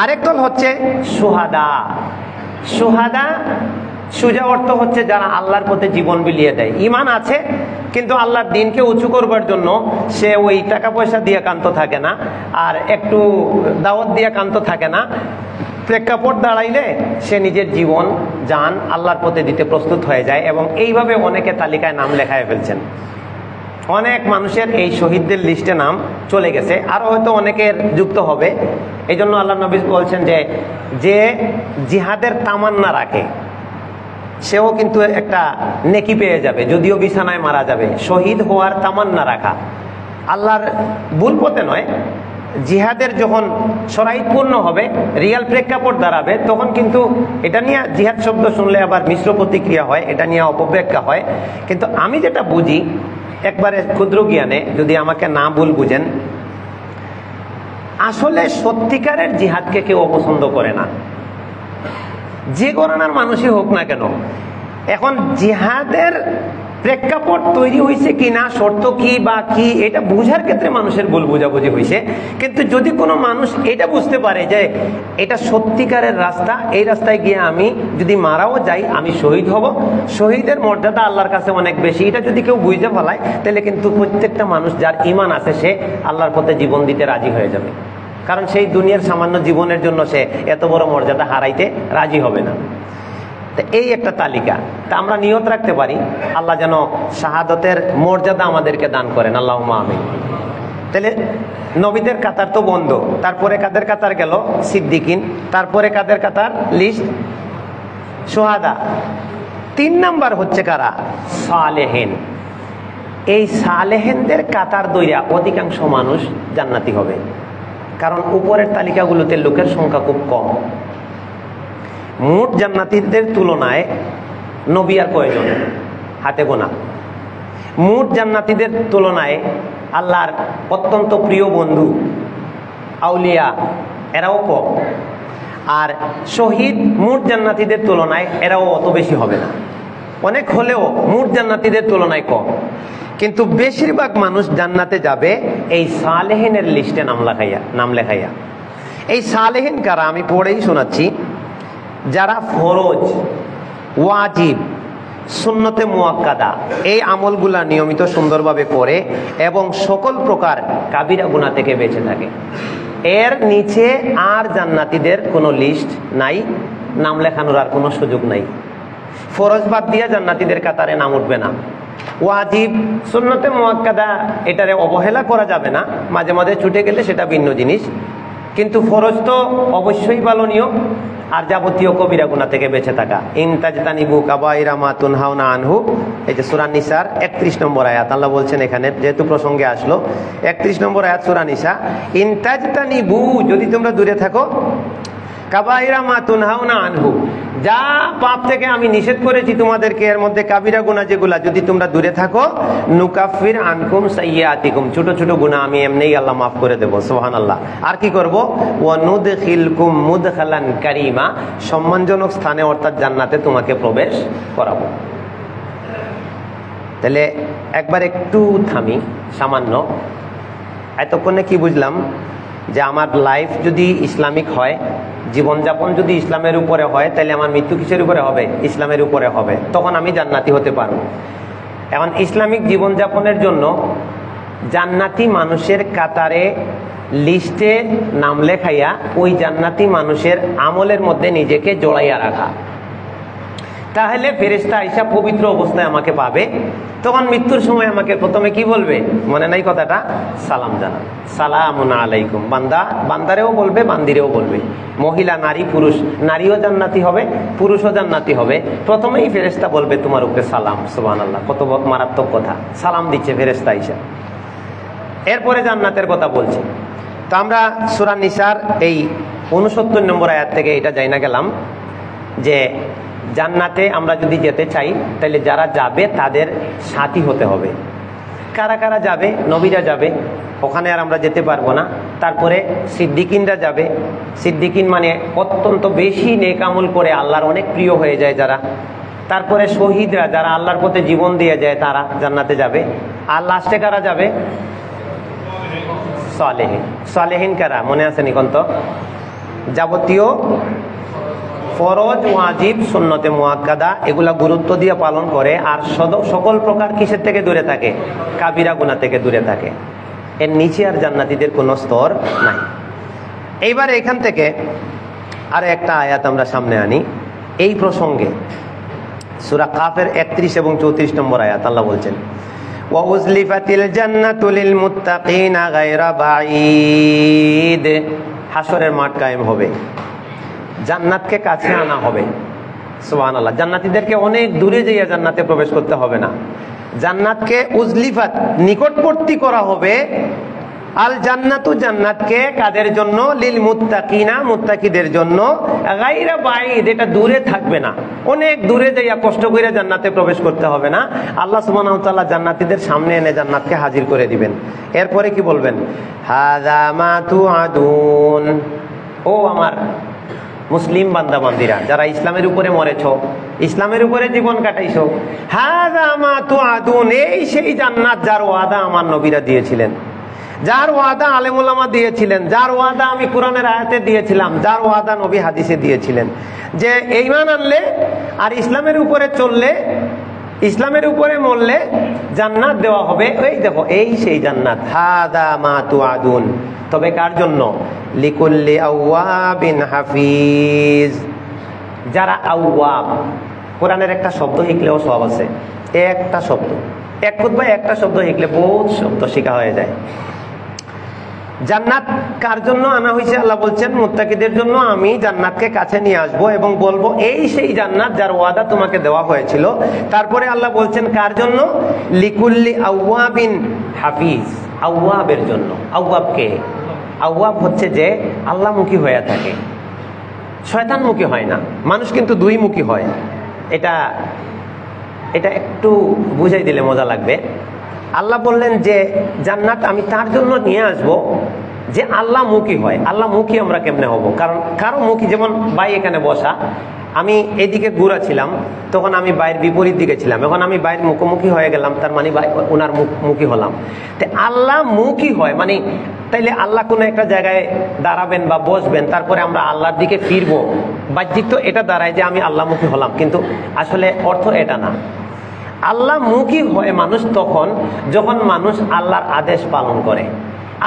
S1: আরেক দল হচ্ছে সুহাদা। সুহাদা সোজা অর্থ হচ্ছে যারা আল্লাহর পথে জীবন বিলিয়ে দেয়। ঈমান আছে কিন্তু আল্লাহর দ্বীনকে উঁচু করবার জন্য সে ওই টাকা পয়সা দিয়ে কান্ত থাকে না, আর একটু দাওয়াত দিয়ে কান্ত থাকে না। প্রেক্ষাপট দাঁড়াইলে সে নিজের জীবন জান আল্লাহর পথে দিতে প্রস্তুত হয়ে যায় এবং এইভাবে অনেকে তালিকায় নাম লেখায় ফেলছেন। অনেক মানুষের এই শহীদদের লিস্টে নাম চলে গেছে, আরো হয়তো অনেকের যুক্ত হবে। এই জন্য আল্লাহ নবী বলছেন যে জিহাদের তামান্না রাখে সেও কিন্তু একটা নেকি পেয়ে যাবে, যদিও বিছানায় মারা যাবে। শহীদ হওয়ার তামান্না রাখা আল্লাহর ভুল পথে নয়, জিহাদের যখন শরাইত পূর্ণ হবে, রিয়াল প্রেক্ষাপট দাঁড়াবে, তখন কিন্তু এটা নিয়ে জিহাদ শব্দ শুনলে আবার মিশ্র প্রতিক্রিয়া হয়, এটা নিয়ে অপব্যাখ্যা হয়। কিন্তু আমি যেটা বুঝি একবারে ক্ষুদ্র জ্ঞানে, যদি আমাকে না ভুল বুঝেন, আসলে সত্যিকারের জিহাদকে কেউ অপছন্দ করে না। যে ঘরানার মানুষই হোক না কেন। এখন জিহাদের প্রেক্ষাপট তৈরি হয়েছে কিনা, শর্ত কি বা কি, এটা বুঝার ক্ষেত্রে মানুষের ভুল বোঝাবুঝি হয়েছে। কিন্তু যদি কোনো মানুষ এটা বুঝতে পারে যে এটা সত্যিকারের রাস্তা, এই রাস্তায় গিয়ে আমি যদি মারাও যাই আমি শহীদ হব, শহীদের মর্যাদা আল্লাহর কাছে অনেক বেশি, এটা যদি কেউ বুঝতে ফেলায়, তাহলে কিন্তু প্রত্যেকটা মানুষ যার ঈমান আছে সে আল্লাহর পথে জীবন দিতে রাজি হয়ে যাবে। কারণ সেই দুনিয়ার সামান্য জীবনের জন্য সে এত বড় মর্যাদা হারাইতে রাজি হবে না। এই একটা তালিকা। তা আমরা নিয়ত রাখতে পারি আল্লাহ যেন শাহাদতের মর্যাদা আমাদেরকে দান করেন, আল্লাহুম্মা আমিন। তাহলে নবীদের কাতার তো বন্ধ, তারপরে কাদের কাতার গেল? সিদ্দিকিন। তারপরে কাদের কাতার? লিস্ট শুহাদা। 3 নাম্বার হচ্ছে কারা? সালেহিন। এই সালেহিনদের কাতার দইরা অধিকাংশ মানুষ জান্নাতি হবে, কারণ উপরের তালিকাগুলোতে লোকের সংখ্যা খুব কম। মোট জান্নাতীদের তুলনায় নবী আর কয়জন? হাতে গোনা। মোট জান্নাতীদের তুলনায় আল্লাহর অত্যন্ত প্রিয় বন্ধু আউলিয়া এরাও কম। আর শহীদ মোট জান্নাতীদের তুলনায় এরাও অত বেশি হবে না, অনেক হলেও মোট জান্নাতীদের তুলনায় কম। কিন্তু বেশিরভাগ মানুষ জান্নাতে যাবে এই সালেহিনের লিস্টে নাম লেখাইয়া। এই সালেহিন কারা? আমি পড়েই শোনাচ্ছি। যারা ফরজ, ওয়াজিব, সুন্নতে মুআক্কাদা এই আমলগুলা নিয়মিত সুন্দরভাবে করে এবং সকল প্রকার কাবিরা গুনাহ থেকে বেঁচে থাকে। এর নিচে আর জান্নাতীদের কোনো লিস্ট নাই, নাম লেখানোর আর কোনো সুযোগ নাই। ফরজ বাদ দিয়া জান্নাতীদের কাতারে নাম উঠবে না। ওয়াজিব, সুন্নতে মুআক্কাদা এটারে অবহেলা করা যাবে না, মাঝে মাঝে ছুটে গেলে সেটা ভিন্ন জিনিস। কিন্তু ফরজ তো অবশ্যই পালনীয়। আর যাবতীয় কবিরা গুনাহ থেকে বেঁচে থাকা। ইন তাজতানিবু কাবাইরা মা তুনহাউনা আনহু, এই যে সূরা নিসার 31 নম্বর আয়াত আল্লাহ বলছেন এখানে, যেহেতু প্রসঙ্গে আসলো 31 নম্বর আয়াত সূরা নিসা। ইন তাজতানিবু, যদি তোমরা দূরে থাকো, কাবাইরা মা তুনহাউনা আনহু, যা পাপ থেকে আমি নিষেধ করেছি তোমাদেরকে, এর মধ্যে কাবিরা গুনাহ যেগুলা, যদি তোমরা দূরে থাকো, নুকাফির আনকুম সাইয়্যাতিকুম, ছোট ছোট গুনাহ আমি এমনিই আল্লাহ মাফ করে দেব। সুবহানাল্লাহ। আর কি করব? ওয়া নুদখিলকুম মুদখালান কারীমা, সম্মানজনক স্থানে অর্থাৎ জান্নাতে তোমাকে প্রবেশ করাবো। তাহলে একবার একটু থামি সামান্য। এতক্ষণে কি বুঝলাম? যে আমার লাইফ যদি ইসলামিক হয়, জীবনযাপন যদি ইসলামের উপরে হয়, তাহলে আমার মৃত্যু কিসের উপরে হবে? ইসলামের উপরে হবে, তখন আমি জান্নাতি হতে পারবো। এখন ইসলামিক জীবনযাপনের জন্য জান্নাতি মানুষের কাতারে লিস্টে নাম লেখাইয়া ওই জান্নাতি মানুষের আমলের মধ্যে নিজেকে জড়াইয়া রাখা, তাহলে ফেরেশতা আইসা পবিত্র অবস্থায় আমাকে পাবে। তখন মৃত্যুর সময় আমাকে প্রথমে কি বলবে? মনে নাই কথাটা? সালাম জানান, সালামুন আলাইকুম। বান্দারেও বলবে, বান্দিরেও বলবে, মহিলা, নারী, পুরুষ। নারীও জান্নাতি হবে, পুরুষও জান্নাতি হবে। প্রথমেই ফেরেশতা বলবে তোমার উপরে সালাম। সুবহানাল্লাহ, কত মারাত্মক কথা! সালাম দিচ্ছে ফেরেশতা আইসা। এরপরে জান্নাতের কথা বলছে। তো আমরা সূরা নিসার এই 69 নম্বর আয়াত থেকে এটা জানা গেলাম যে জান্নাতে আমরা যদি যেতে চাই, তাহলে যারা যাবে তাদের সাথী হতে হবে। কারা কারা যাবে? নবীরা যাবে, ওখানে আর আমরা যেতে পারবো না। তারপরে সিদ্দিকিনরা যাবে। সিদ্দিকিন মানে অত্যন্ত বেশি নেক আমল করে আল্লাহর অনেক প্রিয় হয়ে যায় যারা। তারপরে শহীদরা, যারা আল্লাহর পথে জীবন দিয়ে যায়, তারা জান্নাতে যাবে। আর লাস্টে কারা যাবে? সালেহিন। সালেহিন কারা? মনে আছে নিকন্ত? যাবতীয় ফরজ, ওয়াজিব, সুন্নতে মুআক্কাদা এগুলা গুরুত্ব দিয়ে পালন করে, আর সকল প্রকার কিসের থেকে দূরে থাকে? কাবিরা গুনাহ থেকে দূরে থাকে। এর নিচে আর জান্নাতীদের কোনো স্তর নাই। এইবার এখান থেকে আর একটা আয়াত আমরা সামনে আনি এই প্রসঙ্গে। সূরা কাফের 31 এবং 34 নম্বর আয়াত আল্লাহ বলছেন, ওয়া উজলিফাতিল জান্নাতু লিল মুত্তাকিনা গায়রা বাঈদ। হাসরের মাঠ কায়েম হবে, জান্নাতকে কাছে আনা হবে। সুবহানাল্লাহ। জান্নাতীদেরকে অনেক দূরে যাইয়া জান্নাতে প্রবেশ করতে হবে না, জান্নাতকে উজলিফাত, নিকটবর্তী করা হবে। আল জান্নাতু, জান্নাতকে কাদের জন্য? লিল মুত্তাকিনা, মুত্তাকিদের জন্য। গায়রা বাঈদ, এটা দূরে থাকবে না, অনেক দূরে যাইয়া কষ্ট করে জান্নাতে প্রবেশ করতে হবে না। আল্লাহ সুবহানাহু ওয়া তাআলা জান্নাতীদের সামনে এনে জান্নাতকে হাজির করে দিবেন। এরপরে কি বলবেন? হাযা মা তুআদুন, ও আমার মুসলিম বান্দাবান্দিরা যারা ইসলামের উপরে মরেছ, ইসলামের উপরে জীবন কাটাইছো, হাযা মা তুআদুন, এই সেই জান্নাত যার ওয়াদা আমার নবীরা দিয়েছিলেন, যার ওয়াদা আলেম ওলামা দিয়েছিলেন, যার ওয়াদা আমি কোরআনের আয়াতে দিয়েছিলাম, যার ওয়াদা নবী হাদিসে দিয়েছিলেন, যে ঈমান আনলে আর ইসলামের উপরে চললে, ইসলামের উপরে মরলে জান্নাত দেওয়া হবে। ওই দেখো এই সেই জান্নাত, হাদা মা তুআদুন। তবে কার জন্য? লিকুল্লি আওয়াবিন হাফিজ, যারা আওয়াব। কোরআনের একটা শব্দ শিখলেও সব আছে, একটা শব্দ, এক খুতবায় একটা শব্দ শিখলে বহুত শব্দ শিখা হয়ে যায়। জান্নাত কার জন্য আনা হয়েছে? আল্লাহ বলছেন মুত্তাকিদের জন্য আমি জান্নাতকে কাছে নিয়ে আসবো এবং বলবো এই সেই জান্নাত যার ওয়াদা তোমাকে দেওয়া হয়েছিল। তারপরে আল্লাহ বলছেন কার জন্য? লিকুল্লি আওয়াবিন হাফিজ, আওয়াবের জন্য। আওয়াব কে? আওয়াব হচ্ছে যে আল্লাহমুখী হয়ে থাকে, শয়তানমুখী হয় না। মানুষ কিন্তু দুই মুখী হয়। এটা একটু বুঝাই দিলে মজা লাগবে। আল্লাহ বললেন যে জান্নাত আমি তার জন্য নিয়ে আসব যে আল্লাহ মুখী হয়। আল্লাহ মুখী আমরা কেমনে হব? কারণ কারো মুখী, যেমন ভাই এখানে বসা, আমি এদিকে ঘুরা ছিলাম, তখন আমি বাইরের বিপরীত দিকে ছিলাম, এখন আমি বাইরের মুখোমুখি হয়ে গেলাম, তার মানে ওনার মুখী হলাম। তো আল্লাহ মুখী হয় মানে, তাইলে আল্লাহ কোনো একটা জায়গায় দাঁড়াবেন বা বসবেন, তারপরে আমরা আল্লাহর দিকে ফিরবো, বাহ্যিক তো এটা দাঁড়ায় যে আমি আল্লাহমুখী হলাম, কিন্তু আসলে অর্থ এটা না। আল্লাহ মুখী হয় মানুষ তখন যখন মানুষ আল্লাহর আদেশ পালন করে,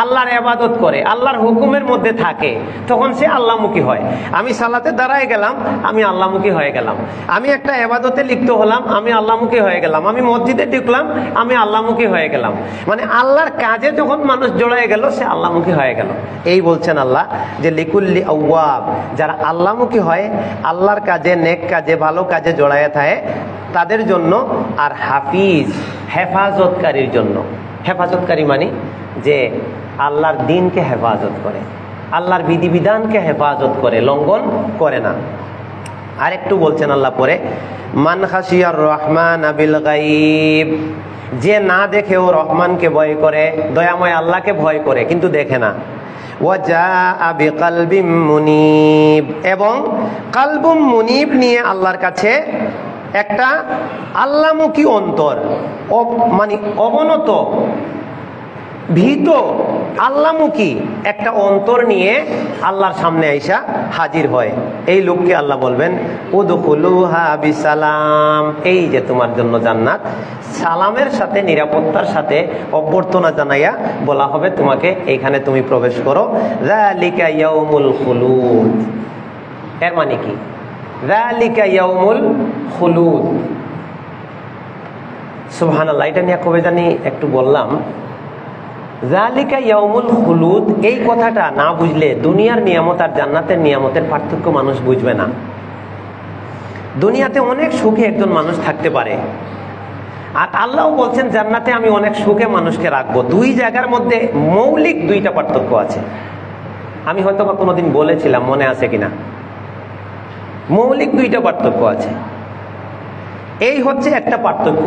S1: আল্লাহর ইবাদত করে, আল্লাহর হুকুমের মধ্যে থাকে, তখন সে আল্লাহমুখী হয়। আমি সালাতে দাঁড়ায় গেলাম, আমি আল্লাহমুখী হয়ে গেলাম। আমি একটা ইবাদতে লিপ্ত হলাম, আমি আল্লাহমুখী হয়ে গেলাম। আমি মসজিদে ঢুকলাম, আমি আল্লাহমুখী হয়ে গেলাম। মানে আল্লাহর কাজে যখন মানুষ জড়ায় গেল, সে আল্লাহমুখী হয়ে গেল। এই বলছেন আল্লাহ যে লিকুল্লি আওয়াব, যারা আল্লাহমুখী হয়, আল্লাহর কাজে, নেক কাজে, ভালো কাজে জড়ায় থাকে, তাদের জন্য। আর হাফিজ, হেফাজতকারীর জন্য। হেফাজতকারী মানে যে আল্লাহর দ্বীনকে হেফাজত করে, আল্লাহর বিধিবিধানকে হেফাজত করে, লঙ্ঘন করে না। আর একটু বলছেন আল্লাহ পরে, মান খাশিয়ার রহমান বিল গায়ব, যে না দেখেও রহমানকে ভয় করে, দয়াময় আল্লাহকে ভয় করে কিন্তু দেখে না। ওয়াজা বিকলবিম মুনিব, এবং কলবুম মুনিব নিয়ে আল্লাহর কাছে একটা আল্লাহমুখী অন্তর, মানে অবনত, ভীত, আল্লাহমুখী একটা অন্তর নিয়ে আল্লাহর সামনে আইসা হাজির হয়। এই লোককে আল্লাহ বলবেন উদখুলুহা বিসালাম, এই যে তোমার জন্য জান্নাত, সালামের সাথে, নিরাপত্তার সাথে অভ্যর্থনা জানাইয়া বলা হবে তোমাকে এইখানে তুমি প্রবেশ করো। যালিকা ইয়াউমুল খুলুদ, এর মানে কি? যালিকা ইয়াউমুল খুলুদ, সুবহানাল্লাহ। এটা নিয়ে কবে জানি একটু বললাম। যালিকা ইয়াউমুল খুলুদ, এই কথাটা না বুঝলে দুনিয়ার নিয়ামত আর জান্নাতের নিয়ামতের পার্থক্য মানুষ বুঝবে না। দুনিয়াতে অনেক সুখে একজন মানুষ থাকতে পারে, আর আল্লাহ বলছেন জান্নাতে আমি অনেক সুখে মানুষকে রাখবো। দুই জায়গার মধ্যে মৌলিক দুইটা পার্থক্য আছে। আমি হয়তো বা কোনোদিন বলেছিলাম, মনে আছে কিনা। মৌলিক দুইটা পার্থক্য আছে। এই হচ্ছে একটা পার্থক্য,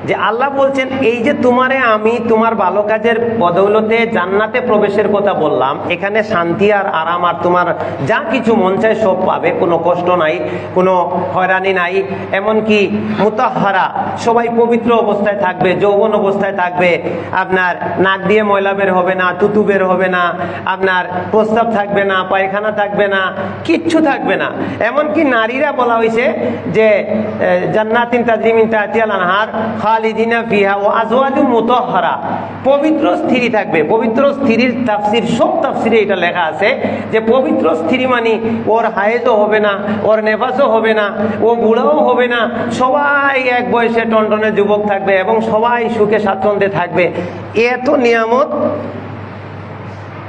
S1: যে আল্লাহ বলছেন এই যে তোমারে আমি তোমার ভালো কাজের বদৌলতে জান্নাতে প্রবেশের কথা বললাম, এখানে শান্তি আর আরাম আর তোমার যা কিছু মন চায় সব পাবে, কোনো কষ্ট নাই, কোনো হয়রানি নাই, এমনকি মুতাহহারা, সবাই পবিত্র অবস্থায় থাকবে, যৌবন অবস্থায় থাকবে, আপনার নাক দিয়ে ময়লা বের হবে না, তুতু বের হবে না, আপনার প্রস্রাব থাকবে না, পায়খানা থাকবে না, কিচ্ছু থাকবে না। এমনকি নারীরা বলা হয়েছে যে জান্নাতিন তাজরি মিন তাহতিহাল আনহার খালিদিনা ফিহা ওয়া আজওয়াজুম মুতাহহারা, পবিত্র স্ত্রী থাকবে। পবিত্র স্ত্রীর তাফসীর, সব তাফসীরে এটা লেখা আছে যে পবিত্র স্ত্রী মানে ওর হায়েজও হবে না, ওর নেফাসও হবে না, ও বুড়াও হবে না, সবাই এক বয়সে টনটনে যুবক থাকবে এবং সবাই সুখে স্বাচ্ছন্দ্যে থাকবে। এত নিয়ামত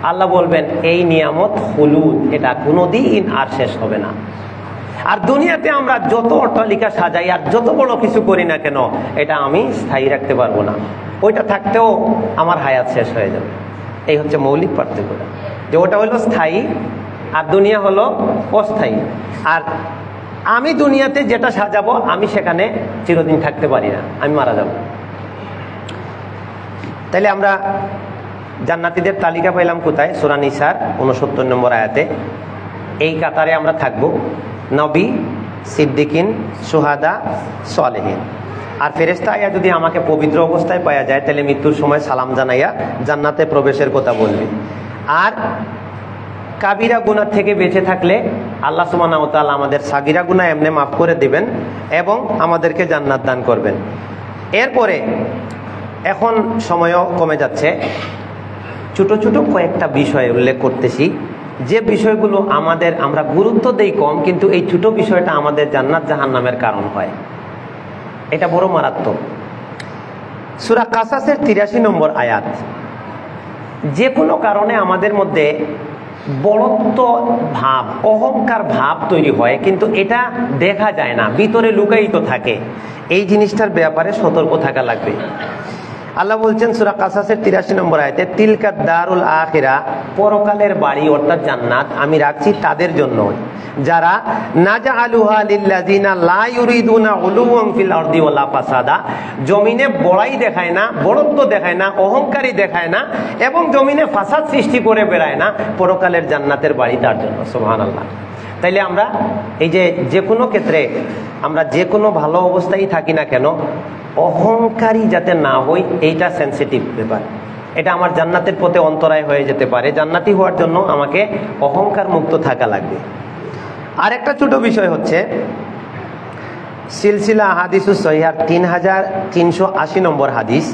S1: আল্লাহ বলবেন এই নিয়ামত খুলুদ, এটা কোনোদিন আর শেষ হবে না। আর দুনিয়াতে আমরা যত অট্টালিকা সাজাই আর যত বড় কিছু করি না কেন, এটা আমি স্থায়ী রাখতে পারবো না। ওইটা থাকতেও আমার হায়াত শেষ হয়ে যাবে। এই হচ্ছে মৌলিক পার্থক্যটা, যে ওটা হলো স্থায়ী আর দুনিয়া হলো অস্থায়ী। আর আমি দুনিয়াতে যেটা সাজাবো, আমি সেখানে চিরদিন থাকতে পারি না, আমি মারা যাব। তাইলে আমরা জান্নাতীদের তালিকা পাইলাম কোথায়? সূরা নিসার 69 নম্বর আয়াতে। এই কাতারে আমরা থাকব, নবী, সিদ্দিকিন, সুহাদা, সালেহিন। আর ফেরেশতা আয়া যদি আমাকে পবিত্র অবস্থায় পাওয়া যায়, তাহলে মৃত্যুর সময় সালাম জানাইয়া জান্নাতে প্রবেশের কথা বলবে। আর কাবিরা গুনাহ থেকে বেঁচে থাকলে আল্লাহ সুবহানাহু ওয়া তাআলা আমাদের সাগিরা গুনাহ এমনি মাফ করে দিবেন এবং আমাদেরকে জান্নাত দান করবেন। এরপরে এখন সময়ও কমে যাচ্ছে, ছোট ছোট কয়েকটা বিষয় উল্লেখ করতেছি, যে বিষয়গুলো আমরা গুরুত্ব দেই কম, কিন্তু এই ছোট বিষয়টা আমাদের জান্নাত জাহান্নামের কারণ হয়। এটা বড় মারাত্মক। সূরা কাসাসের ৮৩ নম্বর আয়াত। যে কোনো কারণে আমাদের মধ্যে বড়ত্ব ভাব, অহংকার ভাব তৈরি হয়, কিন্তু এটা দেখা যায় না, ভিতরে লুকায়িত থাকে। এই জিনিসটার ব্যাপারে সতর্ক থাকা লাগবে। আল্লাহ বলছেন সূরা কাসাসের ৮৩ নম্বর আয়াতে, তিলকা দারুল আখিরা, পরকালের বাড়ি অর্থাৎ জান্নাত আমি রাখছি তাদের জন্য যারা নাজআলুহা লিল্লাযিনা লা ইউরিদুনা উলুওয়ান ফিল আরদি ওয়ালা ফাসাদা, জমিনে বড়াই দেখায় না, বড়ত্ব দেখায় না, অহংকারী দেখায় না এবং জমিনে ফাসাদ সৃষ্টি করে বেড়ায় না, পরকালের জান্নাতের বাড়ি তার জন্য। সুবহানাল্লাহ। তাইলে আমরা এই যে কোনো ক্ষেত্রে আমরা যে কোনো ভালো অবস্থায় থাকি না কেন, অহংকারী যাতে না হই, এইটা সেন্সিটিভ ব্যাপার। এটা আমার জান্নাতের পথে অন্তরায় হয়ে যেতে পারে। জান্নাতি হওয়ার জন্য আমাকে অহংকার মুক্ত থাকা লাগবে। আর একটা ছোট বিষয় হচ্ছে সিলসিলা হাদিসুস সহিহার ৩৩৮০ নম্বর হাদিস।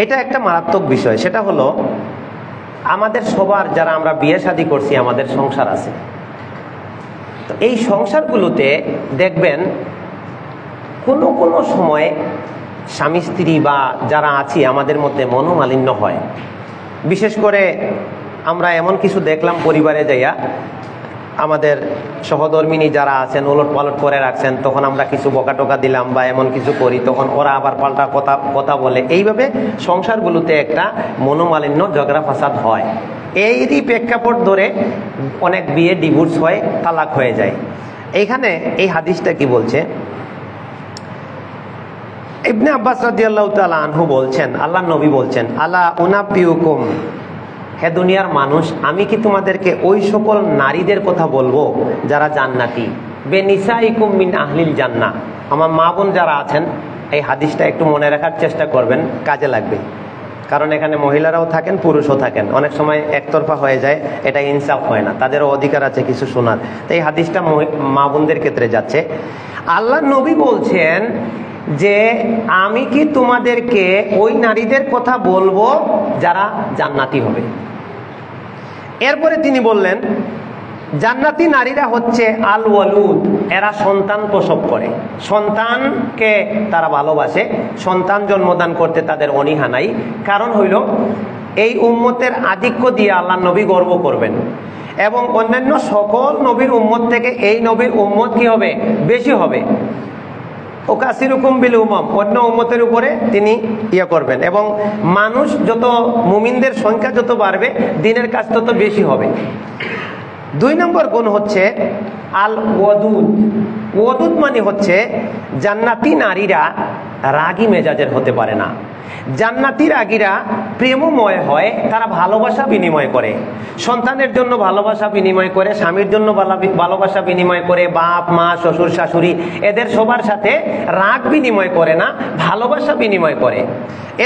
S1: এটা একটা মারাত্মক বিষয়। সেটা হলো আমাদের সবার, যারা আমরা বিয়ে শাদী করছি, আমাদের সংসার আছে, তো এই সংসারগুলোতে দেখবেন কোনো কোনো সময় স্বামী স্ত্রী বা যারা আছি আমাদের মধ্যে মনোমালিন্য হয়। বিশেষ করে আমরা এমন কিছু দেখলাম পরিবারে যাইয়া, আমাদের সহধর্মিনী যারা আছেন ওলট পালট করে রাখছেন, তখন আমরা কিছু বকাটোকা দিলাম বা এমন কিছু করি, তখন ওরা আবার পাল্টা কথা বলে। এইভাবে সংসারগুলোতে একটা মনোমালিন্য, ঝগড়া ফাসাদ হয়। এরই প্রেক্ষাপট ধরে অনেক বিয়ে ডিভোর্স হয়, তালাক হয়ে যায়। এইখানে এই হাদিসটা কি বলছে? ইবনে আব্বাস রাদিয়াল্লাহু তাআলা আনহু বলছেন, আল্লাহর নবী বলছেন, আলা উনাব্বিউকুম, হে দুনিয়ার মানুষ, আমি কি তোমাদেরকে ওই সকল নারীদের কথা বলবো যারা জান্নাতি, বেনিসাইকুম মিন আহলিল জান্নাহ। আমার মা বোন যারা আছেন, এই হাদিসটা একটু মনে রাখার চেষ্টা করবেন, কাজে লাগবে। কারণ এখানে মহিলারাও থাকেন, পুরুষও থাকেন, অনেক সময় একতরফা হয়ে যায়, এটা ইনসাফ হয় না, তাদেরও অধিকার আছে কিছু শোনার। তো এই হাদিসটা মা বোনদের ক্ষেত্রে যাচ্ছে। আল্লাহ নবী বলছেন যে আমি কি তোমাদেরকে ওই নারীদের কথা বলবো যারা জান্নাতি হবে। এরপরে তিনি বললেন, জান্নাতি নারীরা হচ্ছে আল ওয়ালুদ, এরা সন্তান প্রসব করে, সন্তানকে তারা ভালোবাসে, সন্তান জন্মদান করতে তাদের অনীহা নাই। কারণ হইল এই উম্মতের আধিক্য দিয়ে আল্লাহ নবী গর্ব করবেন এবং অন্যান্য সকল নবীর উম্মত থেকে এই নবীর উম্মত কি হবে? বেশি হবে। ওকাসিরুকুম বিল উমাম, অন্য উম্মতের উপরে তিনি করবেন এবং মানুষ যত, মুমিনদের সংখ্যা যত বাড়বে, দিনের কাজ তত বেশি হবে। ২ নম্বর গুণ হচ্ছে আল ওয়াদুদ। ওয়াদুদ মানে হচ্ছে জান্নাতি নারীরা রাগী মেজাজের হতে পারে না। জান্নাতি রাগীরা প্রেমময় হয়, তারা ভালোবাসা বিনিময় করে, সন্তানের জন্য ভালোবাসা বিনিময় করে, স্বামীর জন্য ভালোবাসা বিনিময় করে, বাপ মা শ্বশুর শাশুড়ি এদের সবার সাথে রাগ বিনিময় করে না, ভালোবাসা বিনিময় করে।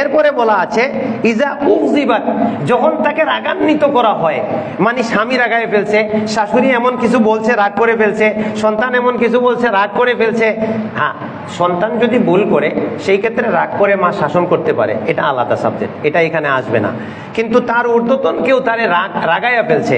S1: এরপরে বলা আছে ইজা উগজিবাত, যখন তাকে রাগান্বিত করা হয়, মানে স্বামী রাগায় ফেলছে, শাশুড়ি এমন কিছু বলছে রাগ করে ফেলছে, সন্তান এমন কিছু বলছে রাগ করে ফেলছে। হ্যাঁ, সন্তান যদি ভুল করে সেই ক্ষেত্রে রাগ করে মা শাসন করতে পারে, এটা আলাদা সাবজেক্ট, এটা এখানে আসবে না। কিন্তু তার ঊর্ধ্বতন কেউ তারে রাগাইয়া ফেলছে,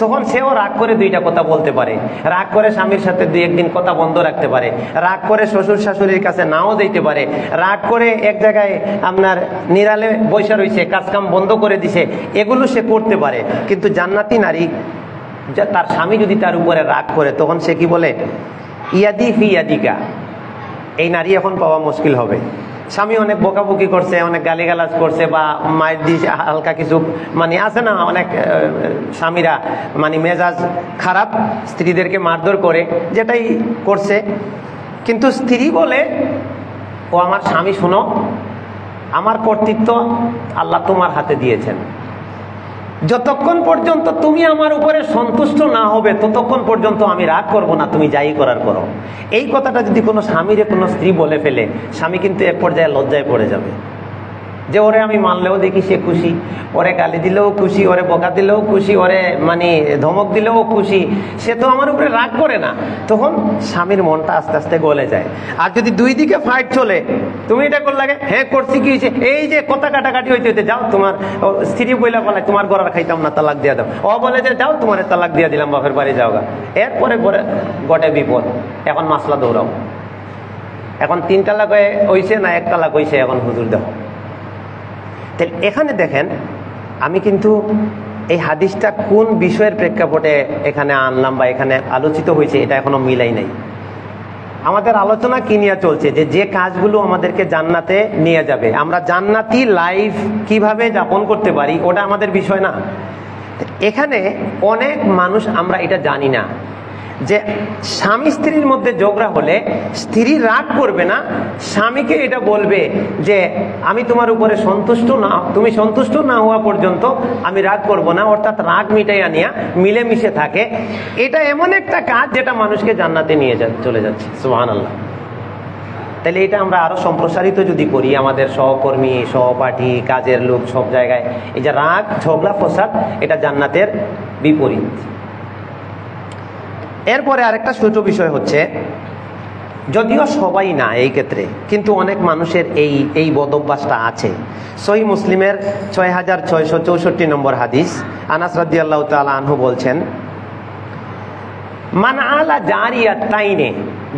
S1: তখন সেও রাগ করে 2টা কথা বলতে পারে, রাগ করে স্বামীর সাথে 2-1 দিন কথা বন্ধ রাখতে পারে, রাগ করে শ্বশুর শাশুড়ির কাছে নাও দিতে পারে, রাগ করে এক জায়গায় আপনার নিরালে বৈশা রয়েছে, কাজকাম বন্ধ করে দিছে, এগুলো সে করতে পারে। কিন্তু জান্নাতি নারী, তার স্বামী যদি তার উপরে রাগ করে, তখন সে কি বলে? ইয়াদি ফি ইয়াদিকা। এই নারী এখন পাওয়া মুশকিল হবে। স্বামী অনেক বকাবকি করছে, অনেক গালিগালাজ করছে বা মায়ের দিছে হালকা কিছু, মানে আছে না অনেক স্বামীরা মানে মেজাজ খারাপ, স্ত্রীদেরকে মারধর করে, যেটাই করছে। কিন্তু স্ত্রী বলে, ও আমার স্বামী, শোনো, আমার কর্তৃত্ব আল্লাহ তোমার হাতে দিয়েছেন, যতক্ষণ পর্যন্ত তুমি আমার উপরে সন্তুষ্ট না হবে ততক্ষণ পর্যন্ত আমি রাগ করব না, তুমি যাই করার করো। এই কথাটা যদি কোনো স্বামীরে কোনো স্ত্রী বলে ফেলে, স্বামী কিন্তু এক পর্যায়ে লজ্জায় পড়ে যাবে যে ওরে আমি মানলেও দেখি সে খুশি, ওরে গালি দিলেও খুশি, ওরে বকা দিলেও খুশি, ওরে মানে ধমক দিলেও খুশি, সে তো আমার উপরে রাগ করে না। তখন স্বামীর মনটা আস্তে আস্তে গলে যায়। আর যদি দুই দিকে ফাইট চলে, তুমি এটা করলে, হ্যাঁ করছি, কি হয়েছে, এই যে কথা কাটাকাটি হইতে হইতে যাও, তোমার স্ত্রী বইলা বলে তোমার গড়ার খাইতাম না, তালাক দিয়ে দাও। ও বলে যে যাও তোমার তালাক দিয়ে দিলাম, বাপের বাড়ি যাও গা। এরপরে পরে গটে বিপদ, এখন মাসলা দৌড়াও, এখন 3 তালাক হইছে না 1 তালাক হইছে, এখন হুজুর দেখো। তাহলে এখানে দেখেন, আমি কিন্তু এই হাদিসটা কোন বিষয়ের প্রেক্ষাপটে এখানে আনলাম বা এখানে আলোচিত হয়েছে এটা এখনো মিলাই নাই। আমাদের আলোচনা কি নিয়ে চলছে, যে কাজগুলো আমাদেরকে জান্নাতে নিয়ে যাবে, আমরা জান্নাতি লাইফ কিভাবে যাপন করতে পারি, ওটা আমাদের বিষয় না। এখানে অনেক মানুষ আমরা এটা জানি না যে স্বামী স্ত্রীর মধ্যে ঝগড়া হলে স্ত্রী রাগ করবে না, স্বামীকে এটা বলবে যে আমি তোমার উপরে সন্তুষ্ট না, তুমি সন্তুষ্ট না হওয়া পর্যন্ত আমি রাগ করব না, অর্থাৎ রাগ মিটাইয়া নিয়ে মিলেমিশে থাকে। এটা এমন একটা কাজ যেটা মানুষকে জান্নাতে নিয়ে চলে যাচ্ছে। সুবহানাল্লাহ। তাহলে এটা আমরা আরো সম্প্রসারিত যদি করি, আমাদের সহকর্মী, সহপাঠী, কাজের লোক, সব জায়গায় এই যে রাগ, ঝগড়া, ফসাদ, এটা জান্নাতের বিপরীত। এরপরে আরেকটা ছোট বিষয় হচ্ছে, যদিও সবাই না এই ক্ষেত্রে, কিন্তু অনেক মানুষের এই বদঅভ্যাসটা আছে। সহিহ মুসলিমের 6664 নম্বর হাদিস, আনাস রাদিয়াল্লাহু তাআলা আনহু বলছেন, মান আলা জারিয়াতাইনে,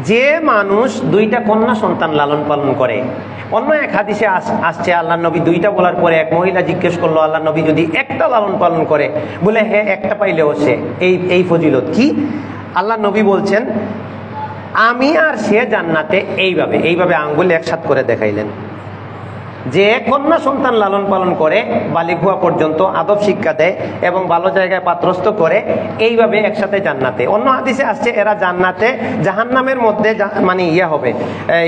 S1: যে মানুষ 2টা কন্যা সন্তান লালন পালন করে। অন্য এক হাদিসে আসছে, আল্লাহ নবী 2টা বলার পরে এক মহিলা জিজ্ঞেস করলো, আল্লাহ নবী যদি একটা লালন পালন করে, বলে হ্যাঁ একটা পাইলেও সে, এই ফজিলত কি? আল্লাহ নবী বলছেন, আমি আর সে জান্নাতে। এইভাবে আঙ্গুল একসাথ করে দেখাইলেন যে কন্যা সন্তান লালন পালন করে, বালিগ হওয়া পর্যন্ত আদব শিক্ষা দেয় এবং ভালো জায়গায় পাত্রস্থ করে, এইভাবে একসাথে জান্নাতে। অন্য হাদিসে আসছে এরা জান্নাতে জাহান্নামের মধ্যে মানে হবে,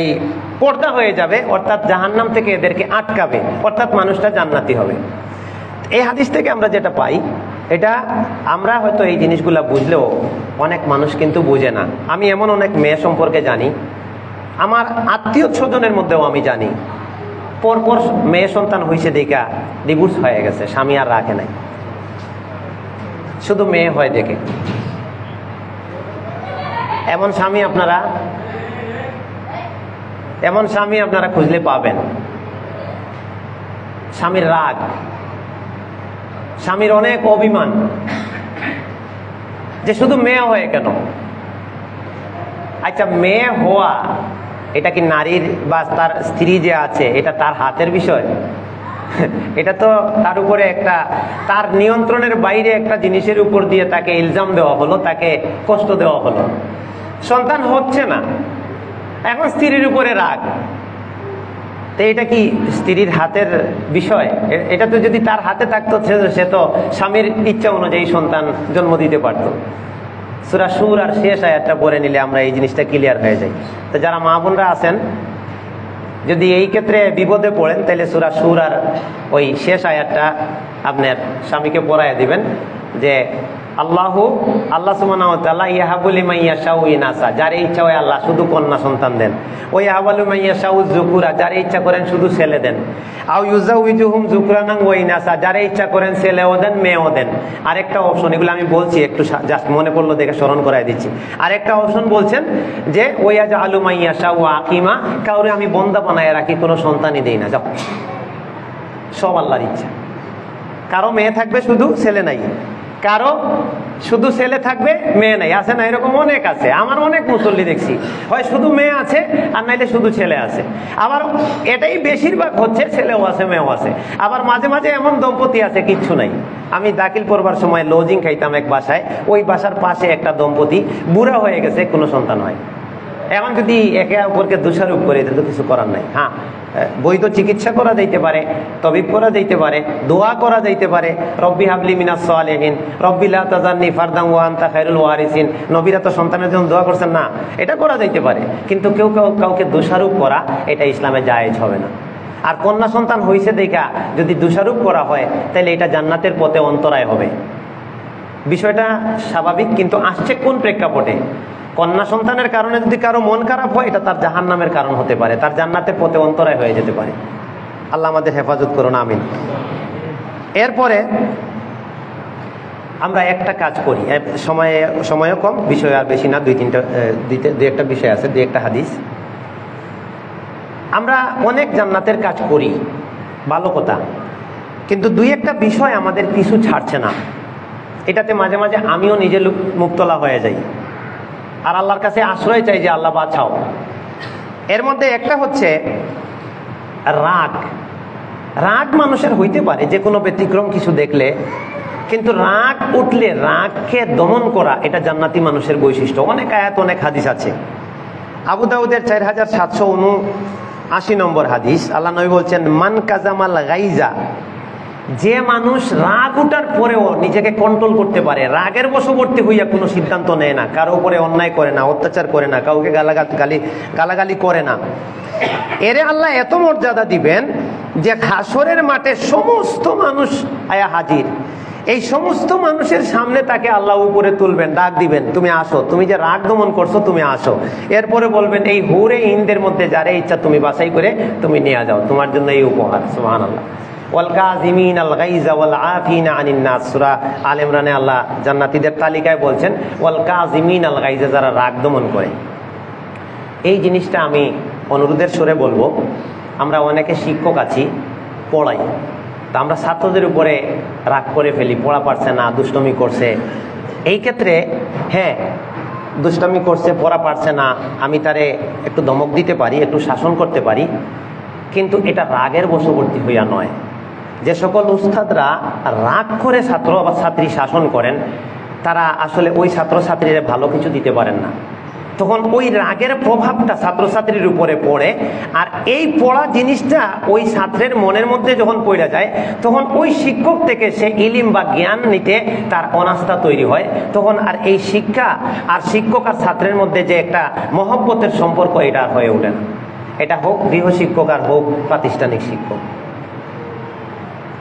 S1: এই পর্দা হয়ে যাবে, অর্থাৎ জাহান্নাম থেকে এদেরকে আটকাবে, অর্থাৎ মানুষটা জান্নাতি হবে। এই হাদিস থেকে আমরা যেটা পাই, এটা আমরা হয়তো এই জিনিসগুলা বুঝলেও অনেক মানুষ কিন্তু বুঝে না। আমি এমন অনেক মেয়ে সম্পর্কে জানি, আমার আত্মীয় স্বজনের মধ্যেও আমি জানি, পরপর মেয়ে সন্তান হয়েছে দেখা ডিভোর্স হয়ে গেছে, স্বামী আর রাখে নাই, শুধু মেয়ে হয় দেখে। এমন স্বামী আপনারা খুঁজলে পাবেন। স্বামীর রাগ, স্বামীর অনেক অভিমান, যে শুধু মেয়ে হয়ে কেন। আচ্ছা, মেয়ে হওয়া এটা কি নারীর বা তার স্ত্রী যে আছে এটা তার হাতের বিষয়? এটা তো তার উপরে একটা, তার নিয়ন্ত্রণের বাইরে একটা জিনিসের উপর দিয়ে তাকে ইলজাম দেওয়া হলো, তাকে কষ্ট দেওয়া হলো, সন্তান হচ্ছে না, এখন স্ত্রীর উপরে রাগ। তো এটা কি স্ত্রীর হাতের বিষয়? এটা তো যদি তার হাতে থাকতো, সে তো স্বামীর ইচ্ছা অনুযায়ী সন্তান জন্ম দিতে পারত। সূরা সূর আর শেষ আয়াতটা পড়ে নিলে আমরা এই জিনিসটা ক্লিয়ার হয়ে যায়। তো যারা মা বোনরা আছেন, যদি এই ক্ষেত্রে বিপদে পড়েন, তাহলে সূরা সূর আর ওই শেষ আয়াতটা আপনার স্বামীকে পড়ায় দিবেন যে আল্লাহ সুবহানাহু ওয়া তাআলা ইয়াহাবু লিমান ইয়াশাউ ইনাসা, যার ইচ্ছা হয় আল্লাহ শুধু কন্যা সন্তান দেন। ওয়া ইয়াহাবু লিমান ইয়াশাউ যুকুরা, যার ইচ্ছা করেন শুধু ছেলে দেন। আও ইউজাউইজুহুম যুকরানান ওয়া ইনাসা, যার ইচ্ছা করেন ছেলেও দেন মেয়েও দেন। আরেকটা অপশন, এগুলো আমি বলছি একটু জাস্ট মনে পড়লো দেখে স্মরণ করাই দিচ্ছি। আরেকটা অপশন বলছেন যে ওয়া ইয়াজআলু মান ইয়াশাউ আকিমা, কাউরে আমি বন্দা বানায় রাখি, কোনো সন্তানই দেই না, যাও, সব আল্লাহর ইচ্ছা। কারো মেয়ে থাকবে শুধু, ছেলে নাই, কারো শুধু ছেলে থাকবে মেয়ে নাই, আছে না? এরকম অনেক আছে, আমার অনেক মুসল্লি দেখছি, হয় শুধু মেয়ে আছে আর নাইলে শুধু ছেলে আছে। আবার এটাই বেশিরভাগ হচ্ছে, ছেলেও আছে মেয়েও আছে। আবার মাঝে মাঝে এমন দম্পতি আছে কিচ্ছু নাই। আমি দাখিল পড়বার সময় লজিং খাইতাম এক বাসায়, ওই বাসার পাশে একটা দম্পতি বুড়া হয়ে গেছে, কোনো সন্তান হয়। এখন যদি একে অপরকে দোষারোপ করে, এটা তো কিছু করার নাই। হ্যাঁ, বৈধ চিকিৎসা করা যাইতে পারে, তবিব করা যাইতে পারে, দোয়া করা যাইতে পারে, রব্বি হাবলি মিনাস সালিহিন, রব্বি লা তাজারনি ফারদান ওয়া আনতা খায়রুল ওয়ারিসিন। নবীরা তো সন্তানের জন্য দোয়া করছেন না, এটা করা যাইতে পারে, কিন্তু কেউ কাউকে দোষারোপ করা এটা ইসলামে জায়েজ হবে না। আর কন্যা সন্তান হয়েছে দেখা যদি দোষারোপ করা হয় তাহলে এটা জান্নাতের পথে অন্তরায় হবে। বিষয়টা স্বাভাবিক, কিন্তু আসছে কোন প্রেক্ষাপটে? কন্যা সন্তানের কারণে যদি কারো মন খারাপ হয়, এটা তার জাহান্নামের কারণ হতে পারে, তার জান্নাতের পথে অন্তরায় হয়ে যেতে পারে। আল্লাহ আমাদের হেফাজত করুন, আমিন। এরপরে আমরা একটা কাজ করি, সময়ও কম, বিষয় আর বেশি না, দুই একটা বিষয় আছে, দুই একটা হাদিস। আমরা অনেক জান্নাতের কাজ করি, ভালো কথা, কিন্তু দুই একটা বিষয় আমাদের পিছু ছাড়ছে না। এটাতে মাঝে মাঝে আমিও নিজে মুক্তলা হয়ে যাই, আর আল্লাহর কাছে আশ্রয় চাই যে আল্লাহ বাঁচাও। এর মধ্যে একটা হচ্ছে রাগ। রাগ মানুষের হইতে পারে যে কোনো ব্যতিক্রম কিছু দেখলে, কিন্তু রাগ উঠলে রাগকে দমন করা এটা জান্নাতি মানুষের বৈশিষ্ট্য। অনেক আয়াত, অনেক হাদিস আছে। আবু দাউদের 4779 নম্বর হাদিস, আল্লাহ নবী বলছেন, মান কাজামাল গাইজা, যে মানুষ রাগ উঠার পরেও নিজেকে কন্ট্রোল করতে পারে, রাগের বশবর্তী হইয়া কোনো সিদ্ধান্ত নেয় না, কারো উপরে অন্যায় করে না, অত্যাচার করে না, কাউকে গালাগালি করে না, এরে আল্লাহ এত মর্যাদা দিবেন যে হাসরের মাঠে সমস্ত মানুষ আয়া হাজির, এই সমস্ত মানুষের সামনে তাকে আল্লাহ উপরে তুলবেন, ডাক দিবেন, তুমি আসো, তুমি যে রাগ দমন করছো তুমি আসো। এরপরে বলবেন, এই হুরে ইনদের মধ্যে যারে ইচ্ছা তুমি বাছাই করে তুমি নিয়ে যাও, তোমার জন্য এই উপহার। সুবহানাল্লাহ। ওয়াল কাযিমিন আল গাইজা ওয়াল আফিনা আনিন নাস, সূরা আলে ইমরানে আল্লাহ জান্নাতীদের তালিকায় বলছেন ওয়াল কাযিমিন আল গাইজা, যারা রাগ দমন করে। এই জিনিসটা আমি অনুরোধের সুরে বলবো, আমরা অনেকে শিক্ষক আছি, পড়াই, তা আমরা ছাত্রদের উপরে রাগ করে ফেলি, পড়া পারছে না, দুষ্টমি করছে। এই ক্ষেত্রে হ্যাঁ, দুষ্টমি করছে, পড়া পারছে না, আমি তারে একটু ধমক দিতে পারি, একটু শাসন করতে পারি, কিন্তু এটা রাগের বশবর্তী হইয়া নয়। যে সকল উস্তাদরা রাগ করে ছাত্র বা ছাত্রী শাসন করেন, তারা আসলে ওই ছাত্রছাত্রীরা ভালো কিছু দিতে পারেন না। তখন ওই রাগের প্রভাবটা ছাত্রছাত্রীর উপরে পড়ে, আর এই পড়া জিনিসটা ওই ছাত্রের মনের মধ্যে যখন পড়ে যায়, তখন ওই শিক্ষক থেকে সে ইলিম বা জ্ঞান নিতে তার অনাস্থা তৈরি হয়। তখন আর এই শিক্ষা আর শিক্ষক আর ছাত্রের মধ্যে যে একটা মহব্বতের সম্পর্ক, এটা হয়ে ওঠে না। এটা হোক গৃহ শিক্ষক আর হোক প্রাতিষ্ঠানিক শিক্ষক।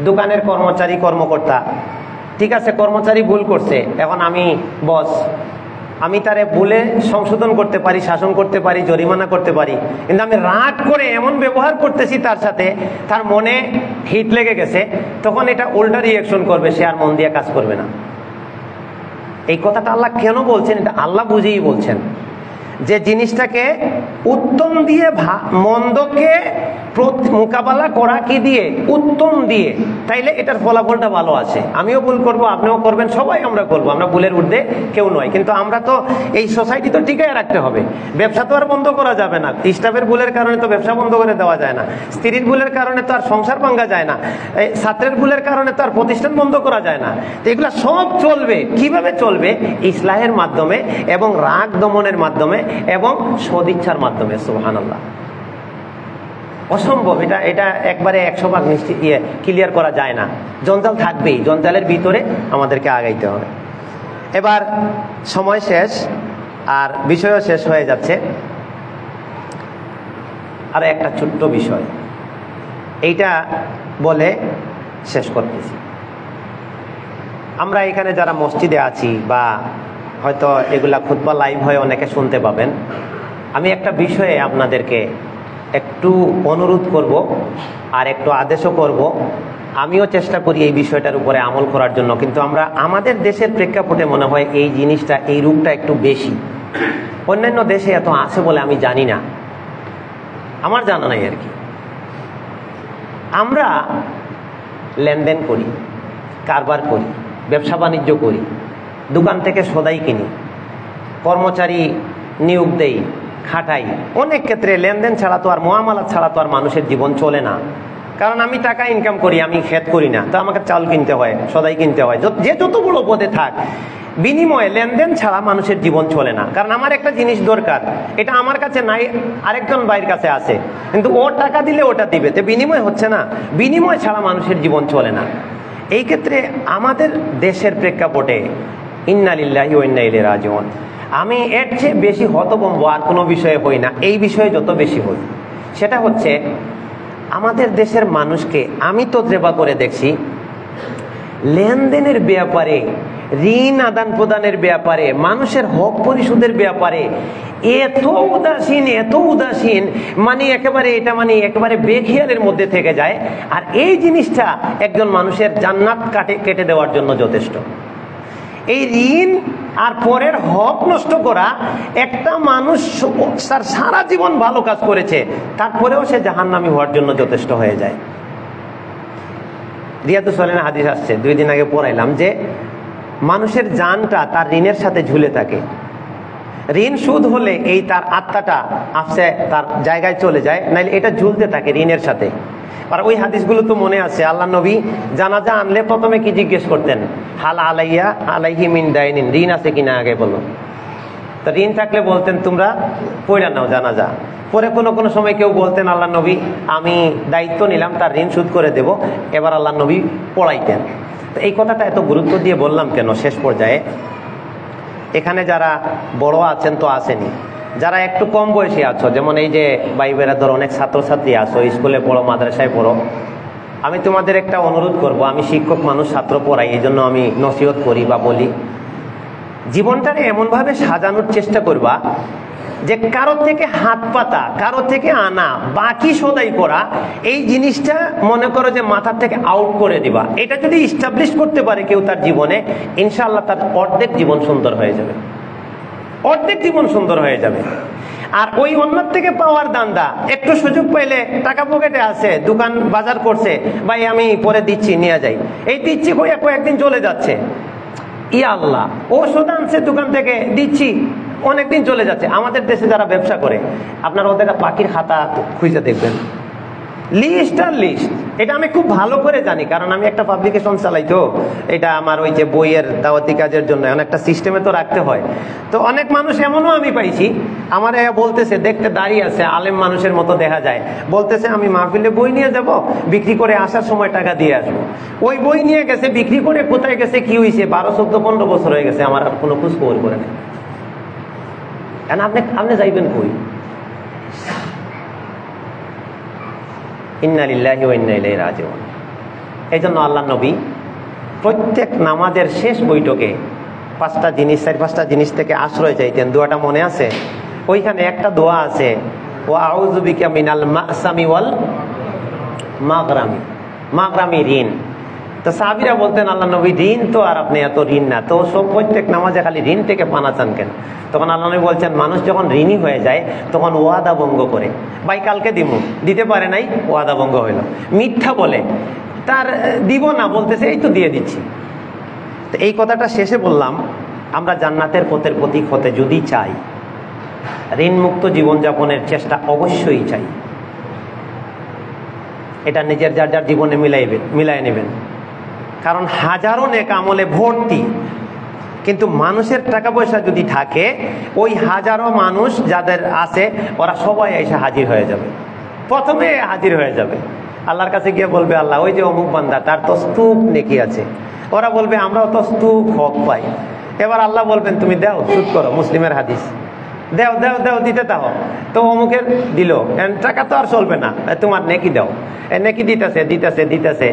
S1: দোকানের কর্মচারী, কর্মকর্তা, ঠিক আছে, কর্মচারী ভুল করছে, এখন আমি বস, আমি তারে ভুলে সংশোধন করতে পারি, শাসন করতে পারি, জরিমানা করতে পারি, কিন্তু আমি রাগ করে এমন ব্যবহার করতেছি তার সাথে, তার মনে হিট লেগে গেছে, তখন এটা উল্টা রিয়াকশন করবে, সে আর মন দিয়ে কাজ করবে না। এই কথাটা আল্লাহ কেন বলছেন? এটা আল্লাহ বুঝেই বলছেন যে জিনিসটাকে উত্তম দিয়ে, মন্দকে মোকাবেলা করা কি দিয়ে? উত্তম দিয়ে, তাইলে এটার ফলাফলটা ভালো আছে। আমিও ভুল করব, আপনিও করবেন, সবাই আমরা করবো, আমরা ভুলের ঊর্ধ্বে কেউ নয়। কিন্তু আমরা তো এই সোসাইটি তো টিকায় রাখতে হবে, ব্যবসা তো আর বন্ধ করা যাবে না। স্টাফের ভুলের কারণে তো ব্যবসা বন্ধ করে দেওয়া যায় না, স্ত্রীর ভুলের কারণে তো আর সংসার ভাঙ্গা যায় না, ছাত্রের ভুলের কারণে তো আর প্রতিষ্ঠান বন্ধ করা যায় না। তো এগুলা সব চলবে কিভাবে? চলবে ইসলাহের মাধ্যমে এবং রাগ দমনের মাধ্যমে এবং সদিচ্ছার মাধ্যমে। সুবহানাল্লাহ। অসম্ভব, এটা একবারে 100 ভাগ ক্লিয়ার করা যায় না। জঞ্জাল থাকবেই, জঞ্জালের ভিতরে আমাদেরকে আগাইতে হবে। এবার সময় শেষ আর বিষয়ও শেষ হয়ে যাচ্ছে। আর একটা ছোট্ট বিষয়, এইটা বলে শেষ করতেছি। আমরা এখানে যারা মসজিদে আছি বা হয়তো এগুলা খুতবা লাইভ হয়ে অনেকে শুনতে পাবেন, আমি একটা বিষয়ে আপনাদেরকে একটু অনুরোধ করব আর একটু আদেশও করব। আমিও চেষ্টা করি এই বিষয়টার উপরে আমল করার জন্য, কিন্তু আমরা আমাদের দেশের প্রেক্ষাপটে মনে হয় এই জিনিসটা, এই রূপটা একটু বেশি। অন্যান্য দেশে এত আছে বলে আমি জানি না, আমার জানা নাই আর কি। আমরা লেনদেন করি, কারবার করি, ব্যবসা বাণিজ্য করি, দোকান থেকে সদাই কিনি, কর্মচারী নিয়োগ দেই, খাটাই। অনেক ক্ষেত্রে লেনদেন ছাড়া তো আর, মুআমালাত ছাড়া তো আর মানুষের জীবন চলে না। কারণ আমি টাকা ইনকাম করি, আমি খেত করি না, তো আমাকে চাউল কিনতে হয়, সদাই কিনতে হয়, যে যত বড় পদে থাক, বিনিময়ে লেনদেন ছাড়া মানুষের জীবন চলে না। কারণ আমার একটা জিনিস দরকার, এটা আমার কাছে নাই, আরেকজন ভাইয়ের কাছে আছে, কিন্তু ও টাকা দিলে ওটা দিবে, তো বিনিময় হচ্ছে না। বিনিময় ছাড়া মানুষের জীবন চলে না। এই ক্ষেত্রে আমাদের দেশের প্রেক্ষাপটে ইন্না লিল্লাহি ওয়া ইন্না ইলাইহি রাজিউন, আমি এর চেয়ে বেশি হতভম্ব আর কোনো বিষয়ে হই না। এই বিষয়ে যত বেশি হই, সেটা হচ্ছে আমাদের দেশের মানুষকে আমি তজরবা করে দেখছি, লেনদেনের ব্যাপারে, ঋণ আদান প্রদানের ব্যাপারে, মানুষের হক পরিশোধের ব্যাপারে এত উদাসীন, মানে একেবারে বেখিয়ালের মধ্যে থেকে যায়। আর এই জিনিসটা একজন মানুষের জান্নাত কেটে দেওয়ার জন্য যথেষ্ট। এই ঋণ আর পরের হক নষ্ট করা, একটা মানুষ তার সারা জীবন ভালো কাজ করেছে, তারপরেও সে জাহান্নামী হওয়ার জন্য যথেষ্ট হয়ে যায়। রিয়াদুস সালিহিন হাদিস আসছে, 2 দিন আগে পড়াইলাম, যে মানুষের জানটা তার ঋণের সাথে ঝুলে থাকে। ঋণ সুদ হলে এই তার আত্মাটা আপসে তার জায়গায় চলে যায়, নাইলে এটা ঝুলতে থাকে ঋণের সাথে। আর ওই হাদিসগুলো তো মনে আছে, আল্লাহ নবী জানাজা আনলে প্রথমে কি জিজ্ঞেস করতেন? হাল আলাইহি মিন দাইনিন, ঋণ আছে কিনা আগে বলো। তো ঋণ থাকলে বলতেন তোমরা পয়লা নাও জানাজা। পরে কোনো সময় কেউ বলতেন আল্লাহ নবী আমি দায়িত্ব নিলাম তার ঋণ শোধ করে দেব, এবার আল্লাহ নবী পড়াইতেন। তো এই কথাটা এত গুরুত্ব দিয়ে বললাম কেন? শেষ পর্যায়ে এখানে যারা বড় আছেন তো আসেনি, যারা একটু কম বয়সী আছো, যেমন এই যে ভাই-বোনেরা ধরো অনেক ছাত্রছাত্রী আছো, স্কুলে পড়ো, মাদ্রাসায় পড়ো, আমি তোমাদের একটা অনুরোধ করব। আমি শিক্ষক মানুষ, ছাত্র পড়াই, এই জন্য আমি নসিহত করি বা বলি, জীবনটারে এমনভাবে সাজানোর চেষ্টা করবা যে কারো থেকে হাত পাতা, কারো থেকে আনা, বাকি সদাই করা, এই জিনিসটা মনে করো যে মাথার থেকে আউট করে দিবা। এটা যদি ইস্টাবলিশ করতে পারে কেউ তার জীবনে, ইনশাআল্লাহ তার অর্ধেক জীবন সুন্দর হয়ে যাবে, অর্ধেক জীবন সুন্দর হয়ে যাবে। আর ওই অন্যের থেকে পাওয়ার দান্দা, একটু সুযোগ পাইলে, টাকা পকেটে আছে, দোকান বাজার করছে, ভাই আমি পরে দিচ্ছি নিয়ে যাই, এই দিচ্ছি কয়েকদিন চলে যাচ্ছে, ইয়া আল্লাহ ওষুধ আনছে দোকান থেকে দিচ্ছি, অনেকদিন চলে যাচ্ছে। আমাদের দেশে যারা ব্যবসা করে, আপনারা ওদের বাকির খাতা খুঁজে দেখবেন, লিস্ট আর লিস্ট। এটা আমি খুব ভালো করে জানি, কারণ আমি একটা পাবলিকেশন চালাই, তো এটা আমার ওই যে বইয়ের দাওয়াতি কাজের জন্য অনেকটা সিস্টেমে তো রাখতে হয়। তো অনেক মানুষ এমনও আমি পাইছি, আমার বলতেছে, দেখতে দাঁড়িয়ে আছে, আলেম মানুষের মতো দেখা যায়, বলতেছে আমি মাহফিলে বই নিয়ে যাব, বিক্রি করে আসার সময় টাকা দিয়ে আসবো। ওই বই নিয়ে গেছে, বিক্রি করে কোথায় গেছে, কি হয়েছে, 12, 14, 15 বছর হয়ে গেছে, আমার আর কোনো খোঁজ খবর করে নেই। কেন আপনি যাইবেন কই? ইন্না লিল্লাহি ওয়া ইন্না ইলাইহি রাজিউন। এই জন্য আল্লাহ নবী প্রত্যেক নামাজের শেষ বৈঠকে 5টা জিনিস, 4-5টা জিনিস থেকে আশ্রয় চাইতেন। দোয়াটা মনে আছে? ওইখানে একটা দোয়া আছে, ওয়া আউযু বিকা মিনাল মাসামি ওয়াল মাগরামি, মাগরামি ঋণ। তো সাহাবীরা বলতেন আল্লাহ নবী ঋণ তো আর আপনি এত ঋণ না, তো সব প্রত্যেক নামাজে খালি ঋণ থেকে পানা চান কেন? তখন আল্লাহ নবী বলছেন মানুষ যখন ঋণী হয়ে যায় তখন ওয়াদা ভঙ্গ করে, ভাই কালকে দিব, দিতে পারে নাই, ওয়াদা ভঙ্গ হইল। মিথ্যা বলে, তার দিব না, বলতেছে এই তো দিয়ে দিচ্ছি। তো এই কথাটা শেষে বললাম, আমরা জান্নাতের পথের প্রতীক হতে যদি চাই, ঋণমুক্ত জীবনযাপনের চেষ্টা অবশ্যই চাই। এটা নিজের যার যার জীবনে মিলাই নেবেন, কারণ হাজারো নেক আমলে ভর্তি, কিন্তু মানুষের টাকা পয়সা যদি থাকে, ওই হাজারো মানুষ যাদের আছে ওরা সবাই এসে হাজির হয়ে যাবে, প্রথমে হাজির হয়ে যাবে। আল্লাহর কাছে গিয়ে বলবে আল্লাহ ওই যে অমুক বান্দা, তার তো স্তূপ নেকি আছে। ওরা বলবে আমরাও তো স্তূপ হক পাই। এবার আল্লাহ বলবেন তুমি দাও, সুদ করো, মুসলিমের হাদিস, দেও দেও দেও, দিতে তাও। তো অমুকের দিল, টাকা তো আর চলবে না, তোমার নেকি দাও, নেকি দিতেছে দিতেছে দিতেছে।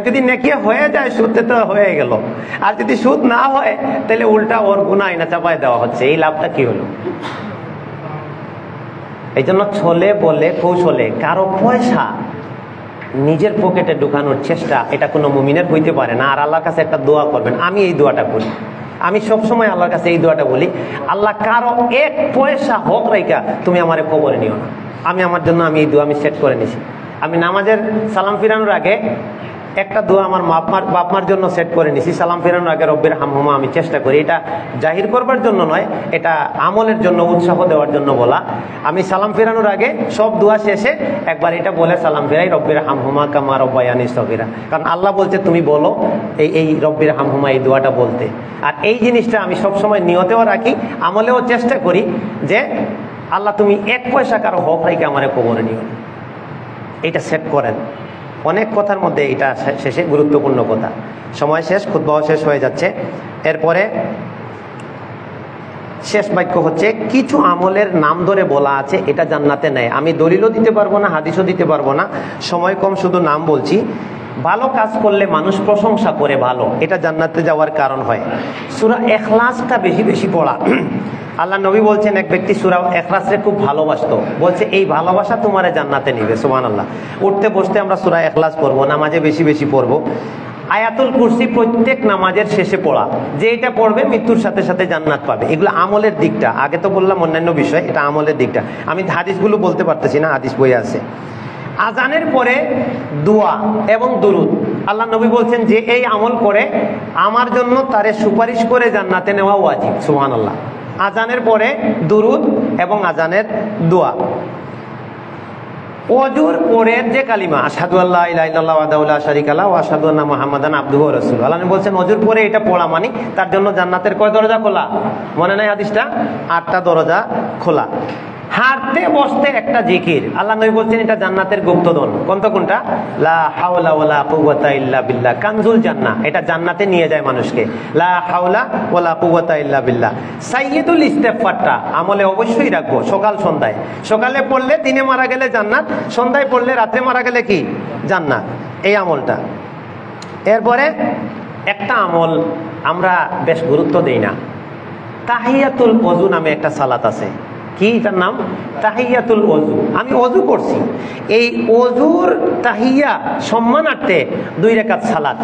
S1: যদি নেকি হয়ে যায়, সুদে তো হয়ে গেল। আর যদি সুদ না হয়, তাহলে উল্টা ওর গুনাহ আইনা চাপায় দেওয়া হচ্ছে। এই লাভটা কি হলো? এই জন্য ছলে বলে কৌশলে কারো পয়সা নিজের পকেটে ঢুকানোর চেষ্টা, এটা কোনো মুমিনের হইতে পারে না। আর আল্লাহর কাছে একটা দোয়া করবেন, আমি এই দোয়াটা করি, আমি সবসময় আল্লাহর কাছে এই দোয়াটা বলি, আল্লাহ কারো 1 পয়সা হক রাইকা তুমি আমারে কবরে নিও না। আমি আমার জন্য এই দোয়া আমি সেট করে নিছি। আমি নামাজের সালাম ফিরানোর আগে একটা দোয়া আমার বাপ মার জন্য সেট করে নিছি। সালাম ফিরানোর আগে রব্বির হামহুমা আমি চেষ্টা করি, এটা জাহির করবার জন্য নয়, এটা আমলের জন্য, উৎসাহ দেওয়ার জন্য বলা। আমি সালাম ফিরানোর আগে সব দোয়া শেষে একবার এটা বলে সালাম ফিরাই, রব্বির হামহুমা কামা রব্বায়ানি সগীরা। কারণ আল্লাহ বলছে তুমি বলো এই রব্বির হামহুমা, এই দোয়াটা বলতে। আর এই জিনিসটা আমি সবসময় নিয়তেও রাখি, আমলেও চেষ্টা করি যে আল্লাহ তুমি 1 পয়সা কারো হক রাইকে আমারে কবরে নিও। এটা সেট করেন। অনেক কথার মধ্যে এটা শেষে গুরুত্বপূর্ণ কথা। সময় শেষ, খুতবাও শেষ হয়ে যাচ্ছে। এরপরে শেষ বাক্য হচ্ছে কিছু আমলের নাম ধরে বলা আছে এটা জান্নাতে নেয়। আমি দলিলও দিতে পারবো না, হাদিসও দিতে পারবো না, সময় কম, শুধু নাম বলছি। ভালো কাজ করলে মানুষ প্রশংসা করে, ভালো, এটা জান্নাতে যাওয়ার কারণ হয়। সূরা ইখলাসটা বেশি বেশি পড়া। আল্লাহ নবী বলছেন এক ব্যক্তি সূরা ইখলাসকে খুব ভালোবাসতো, বলছে এই ভালোবাসা তোমারে জান্নাতে নিবে। সুবহানাল্লাহ। উঠতে বসতে আমরা সূরা ইখলাস পড়বো, নামাজে বেশি বেশি পড়বো। আয়াতুল কুরসি প্রত্যেক নামাজের শেষে পড়া, যে এটা পড়বে মৃত্যুর সাথে সাথে জান্নাত পাবে। এগুলো আমলের দিকটা, আগে তো বললাম অন্যান্য বিষয়, এটা আমলের দিকটা। আমি হাদিসগুলো বলতে পারতেছি না, হাদিস বই আছে। আজানের পরে দোয়া এবং দুরুদ, আল্লাহ নবী বলছেন যে এই আমল করে আমার জন্য তারে সুপারিশ করে জান্নাতে নেওয়া ওয়াজিব। সুবহানাল্লাহ। আজানের পরে দুরুদ এবং আজানের দোয়া। ওযুর পরে যে কালিমা আশহাদু আল্লা ইলাহা ইল্লাল্লাহু ওয়াহদাহু লা শারীকা লাহু ওয়া আশহাদু আন্না মুহাম্মাদান আবদুহু ওয়া রাসূলুহু, আল্লাহ বলছেন ওযুর পরে এটা পড়া মানে তার জন্য জান্নাতের কয় দরজা খোলা? মনে নাই হাদিসটা? 8টা দরজা খোলা। হাঁটতে বসতে একটা জিকির, আল্লাহ নবী বলছেন এটা জান্নাতের গুপ্তধন। কোনটা? লা হাওলা ওয়ালা কুওয়াতা ইল্লা বিল্লাহ, কানজুল জান্নাহ। এটা জান্নাতে নিয়ে যায় মানুষকে। লা হাওলা ওয়ালা কুওয়াতা ইল্লা বিল্লাহ। সাইয়্যিদুল ইস্তেগফারটা আমলে অবশ্যই রাখবো, সকাল সন্ধ্যায়। সকালে পড়লে দিনে মারা গেলে জান্নাত, সন্ধ্যায় পড়লে রাতে মারা গেলে কি? জান্নাত। এই আমলটা। এরপরে একটা আমল আমরা বেশ গুরুত্ব দেই না, তাহিয়াতুল ওযু নামে একটা সালাত আছে। কি তার নাম? তাহিয়াতুল ওযু। আমি ওযু করছি, এই ওযুর তাহিয়া সম্মানার্থে 2 রাকাত সালাত।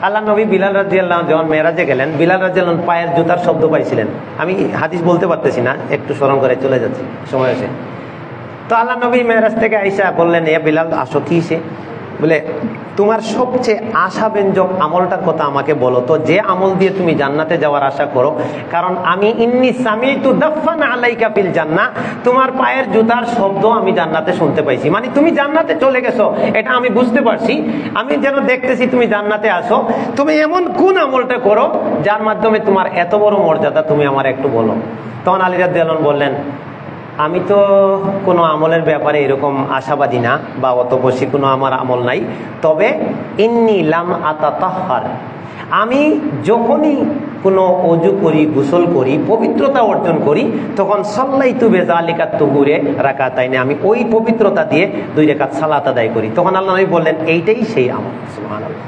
S1: আল্লাহ নবী বিলাল রাদিয়াল্লাহু আনহু যখন মেরাজে গেলেন, বিলাল রাদিয়াল্লাহু আনহু পায়ের জুতার শব্দ পাইছিলেন। আমি হাদিস বলতে পারতেছি না, একটু স্মরণ করে চলে যাচ্ছি, সময় আছে। তো আল্লাহ নবী মেরাজ থেকে আইসা বললেন, এ বিলাল আসো, কি সে? বলে তোমার সবচেয়ে আশাব্যঞ্জক আমলটার কথা আমাকে বলো তো, যে আমল দিয়ে তুমি জান্নাতে যাওয়ার আশা করো। কারণ আমি ইন্নী সামিতু দাফান আলাইকা ফিল জান্নাহ, তোমার পায়ের জুতার শব্দ আমি জান্নাতে শুনতে পাইছি। মানে তুমি জান্নাতে চলে গেছো, এটা আমি বুঝতে পারছি। আমি যেন দেখতেছি তুমি জান্নাতে আসো। তুমি এমন কোন আমলটা করো যার মাধ্যমে তোমার এত বড় মর্যাদা, তুমি আমার একটু বলো। তখন আলী রাদিয়াল্লাহু আনহু বললেন, আমি তো কোনো আমলের ব্যাপারে এরকম আশাবাদী না, বা অত বেশি কোনো আমার আমল নাই। তবে ইন্নী লাম আতাতাহহার, আমি যখনই কোনো ওযু করি, গোসল করি, পবিত্রতা অর্জন করি, তখন সাল্লাইতু বিযালিকা তুহুরে রাকাতাইনে, আমি ওই পবিত্রতা দিয়ে 2 রাকাত সালাত আদায় করি। তখন আল্লাহ নবী বললেন এইটাই সেই আমল। সুবহানাল্লাহ।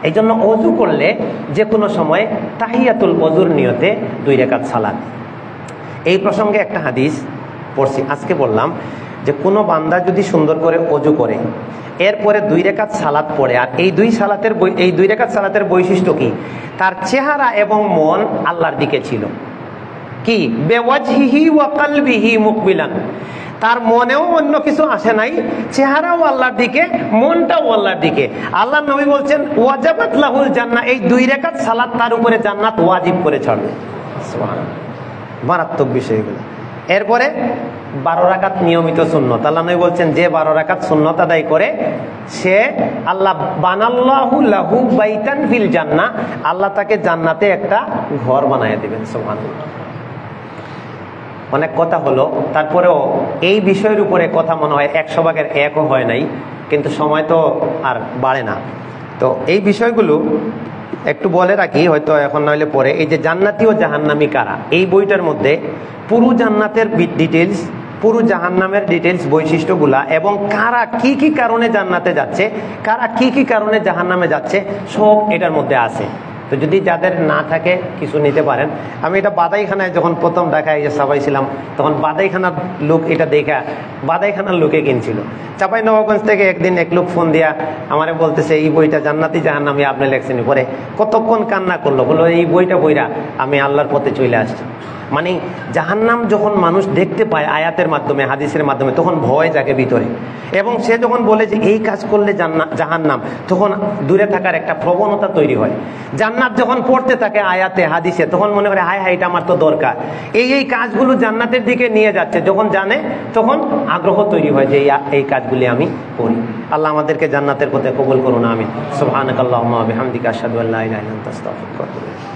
S1: এই জন্য ওযু করলে যে কোনো সময় তাহিয়াতুল ওযুর নিয়তে 2 রাকাত সালাত। এই প্রসঙ্গে একটা হাদিস পড়ছি, আজকে বললাম যে কোনো বান্দা যদি সুন্দর করে ওযু করে, এরপরে 2 রাকাত সালাত পড়ে, আর এই 2 রাকাত সালাতের বৈশিষ্ট্য কি? তার চেহারা এবং মন আল্লাহর দিকে ছিল। কি? বেওয়াজহিহি ওয়া কলবিহি মুকবিলান, তার মনেও অন্য কিছু আসে নাই, চেহারাও আল্লাহর দিকে, মনটাও আল্লাহর দিকে। আল্লাহ নবী বলছেন ওয়াজাবাত লাহুল জান্নাহ, এই 2 রাকাত সালাত তার উপরে জান্নাত ওয়াজিব করে ছাড়বে। সুবহানাল্লাহ। মারাত্মক বিষয়গুলো। এরপরে 12 রাকাত নিয়মিত সুন্নত। আল্লাহ নবী বলছেন যে 12 রাকাত সুন্নত আদায় করে সে আল্লাহ বানাল্লাহু লাহু বাইতান ফিল জান্নাহ, আল্লাহ তাকে জান্নাতে একটা ঘর বানায় দিবেন। সুবহানাল্লাহ। অনেক কথা হলো, তারপরেও এই বিষয়ের উপরে কথা মনে হয় 100 ভাগের 1ও হয় নাই, কিন্তু সময় তো আর বাড়ে না। তো এই বিষয়গুলো একটু বলে রাখি, হয়তো এখন নইলে পরে। এই যে জান্নাতি ও জাহান্নামী কারা, এই বইটার মধ্যে পুরো জান্নাতের ডিটেলস, পুরো জাহান্নামের ডিটেলস, বৈশিষ্ট্যগুলা, এবং কারা কি কি কারণে জান্নাতে যাচ্ছে, কারা কি কি কারণে জাহান্নামে যাচ্ছে, সব এটার মধ্যে আছে। তো যদি যাদের না থাকে কিছু নিতে পারেন। আমি এটা বাদাইখানায় যখন প্রথম দেখাই যে ছাপাইছিলাম, তখন বাদাইখানার লোক এটা দেখা বাদাইখানার লোকে কিনছিল। চাঁপাইনবাবগঞ্জ থেকে একদিন এক লোক ফোন দিয়া আমারে বলতেছে এই বইটা জান্নাতি জাহান্নামী আপনি লেখছেন। পরে কতক্ষণ কান্না করলো, বললো এই বইটা বইরা আমি আল্লাহর পথে চলে আসছি। মানে জাহান্নাম যখন মানুষ দেখতে পায় আয়াতের মাধ্যমে, হাদিসের মাধ্যমে, তখন ভয় জাগে ভিতরে, এবং সে যখন বলে যে এই কাজ করলে জাহান্নাম, তখন দূরে থাকার একটা প্রবণতা তৈরি হয়। জান্নাত যখন পড়তে থাকে আয়াতে হাদিসে, তখন মনে করে হায় হায় এটা আমার তো দরকার। এই কাজগুলো জান্নাতের দিকে নিয়ে যাচ্ছে, যখন জানে তখন আগ্রহ তৈরি হয় যে এই কাজগুলি আমি করি। আল্লাহ আমাদেরকে জান্নাতের পথে কবুল করুন, আমিন। সুবহানাকাল্লাহুম্মা ওয়া বিহামদিকা আশহাদু আল্লা ইলাহা ইল্লা আনতা আস্তাগফিরুকা ওয়া আতুবু ইলাইক।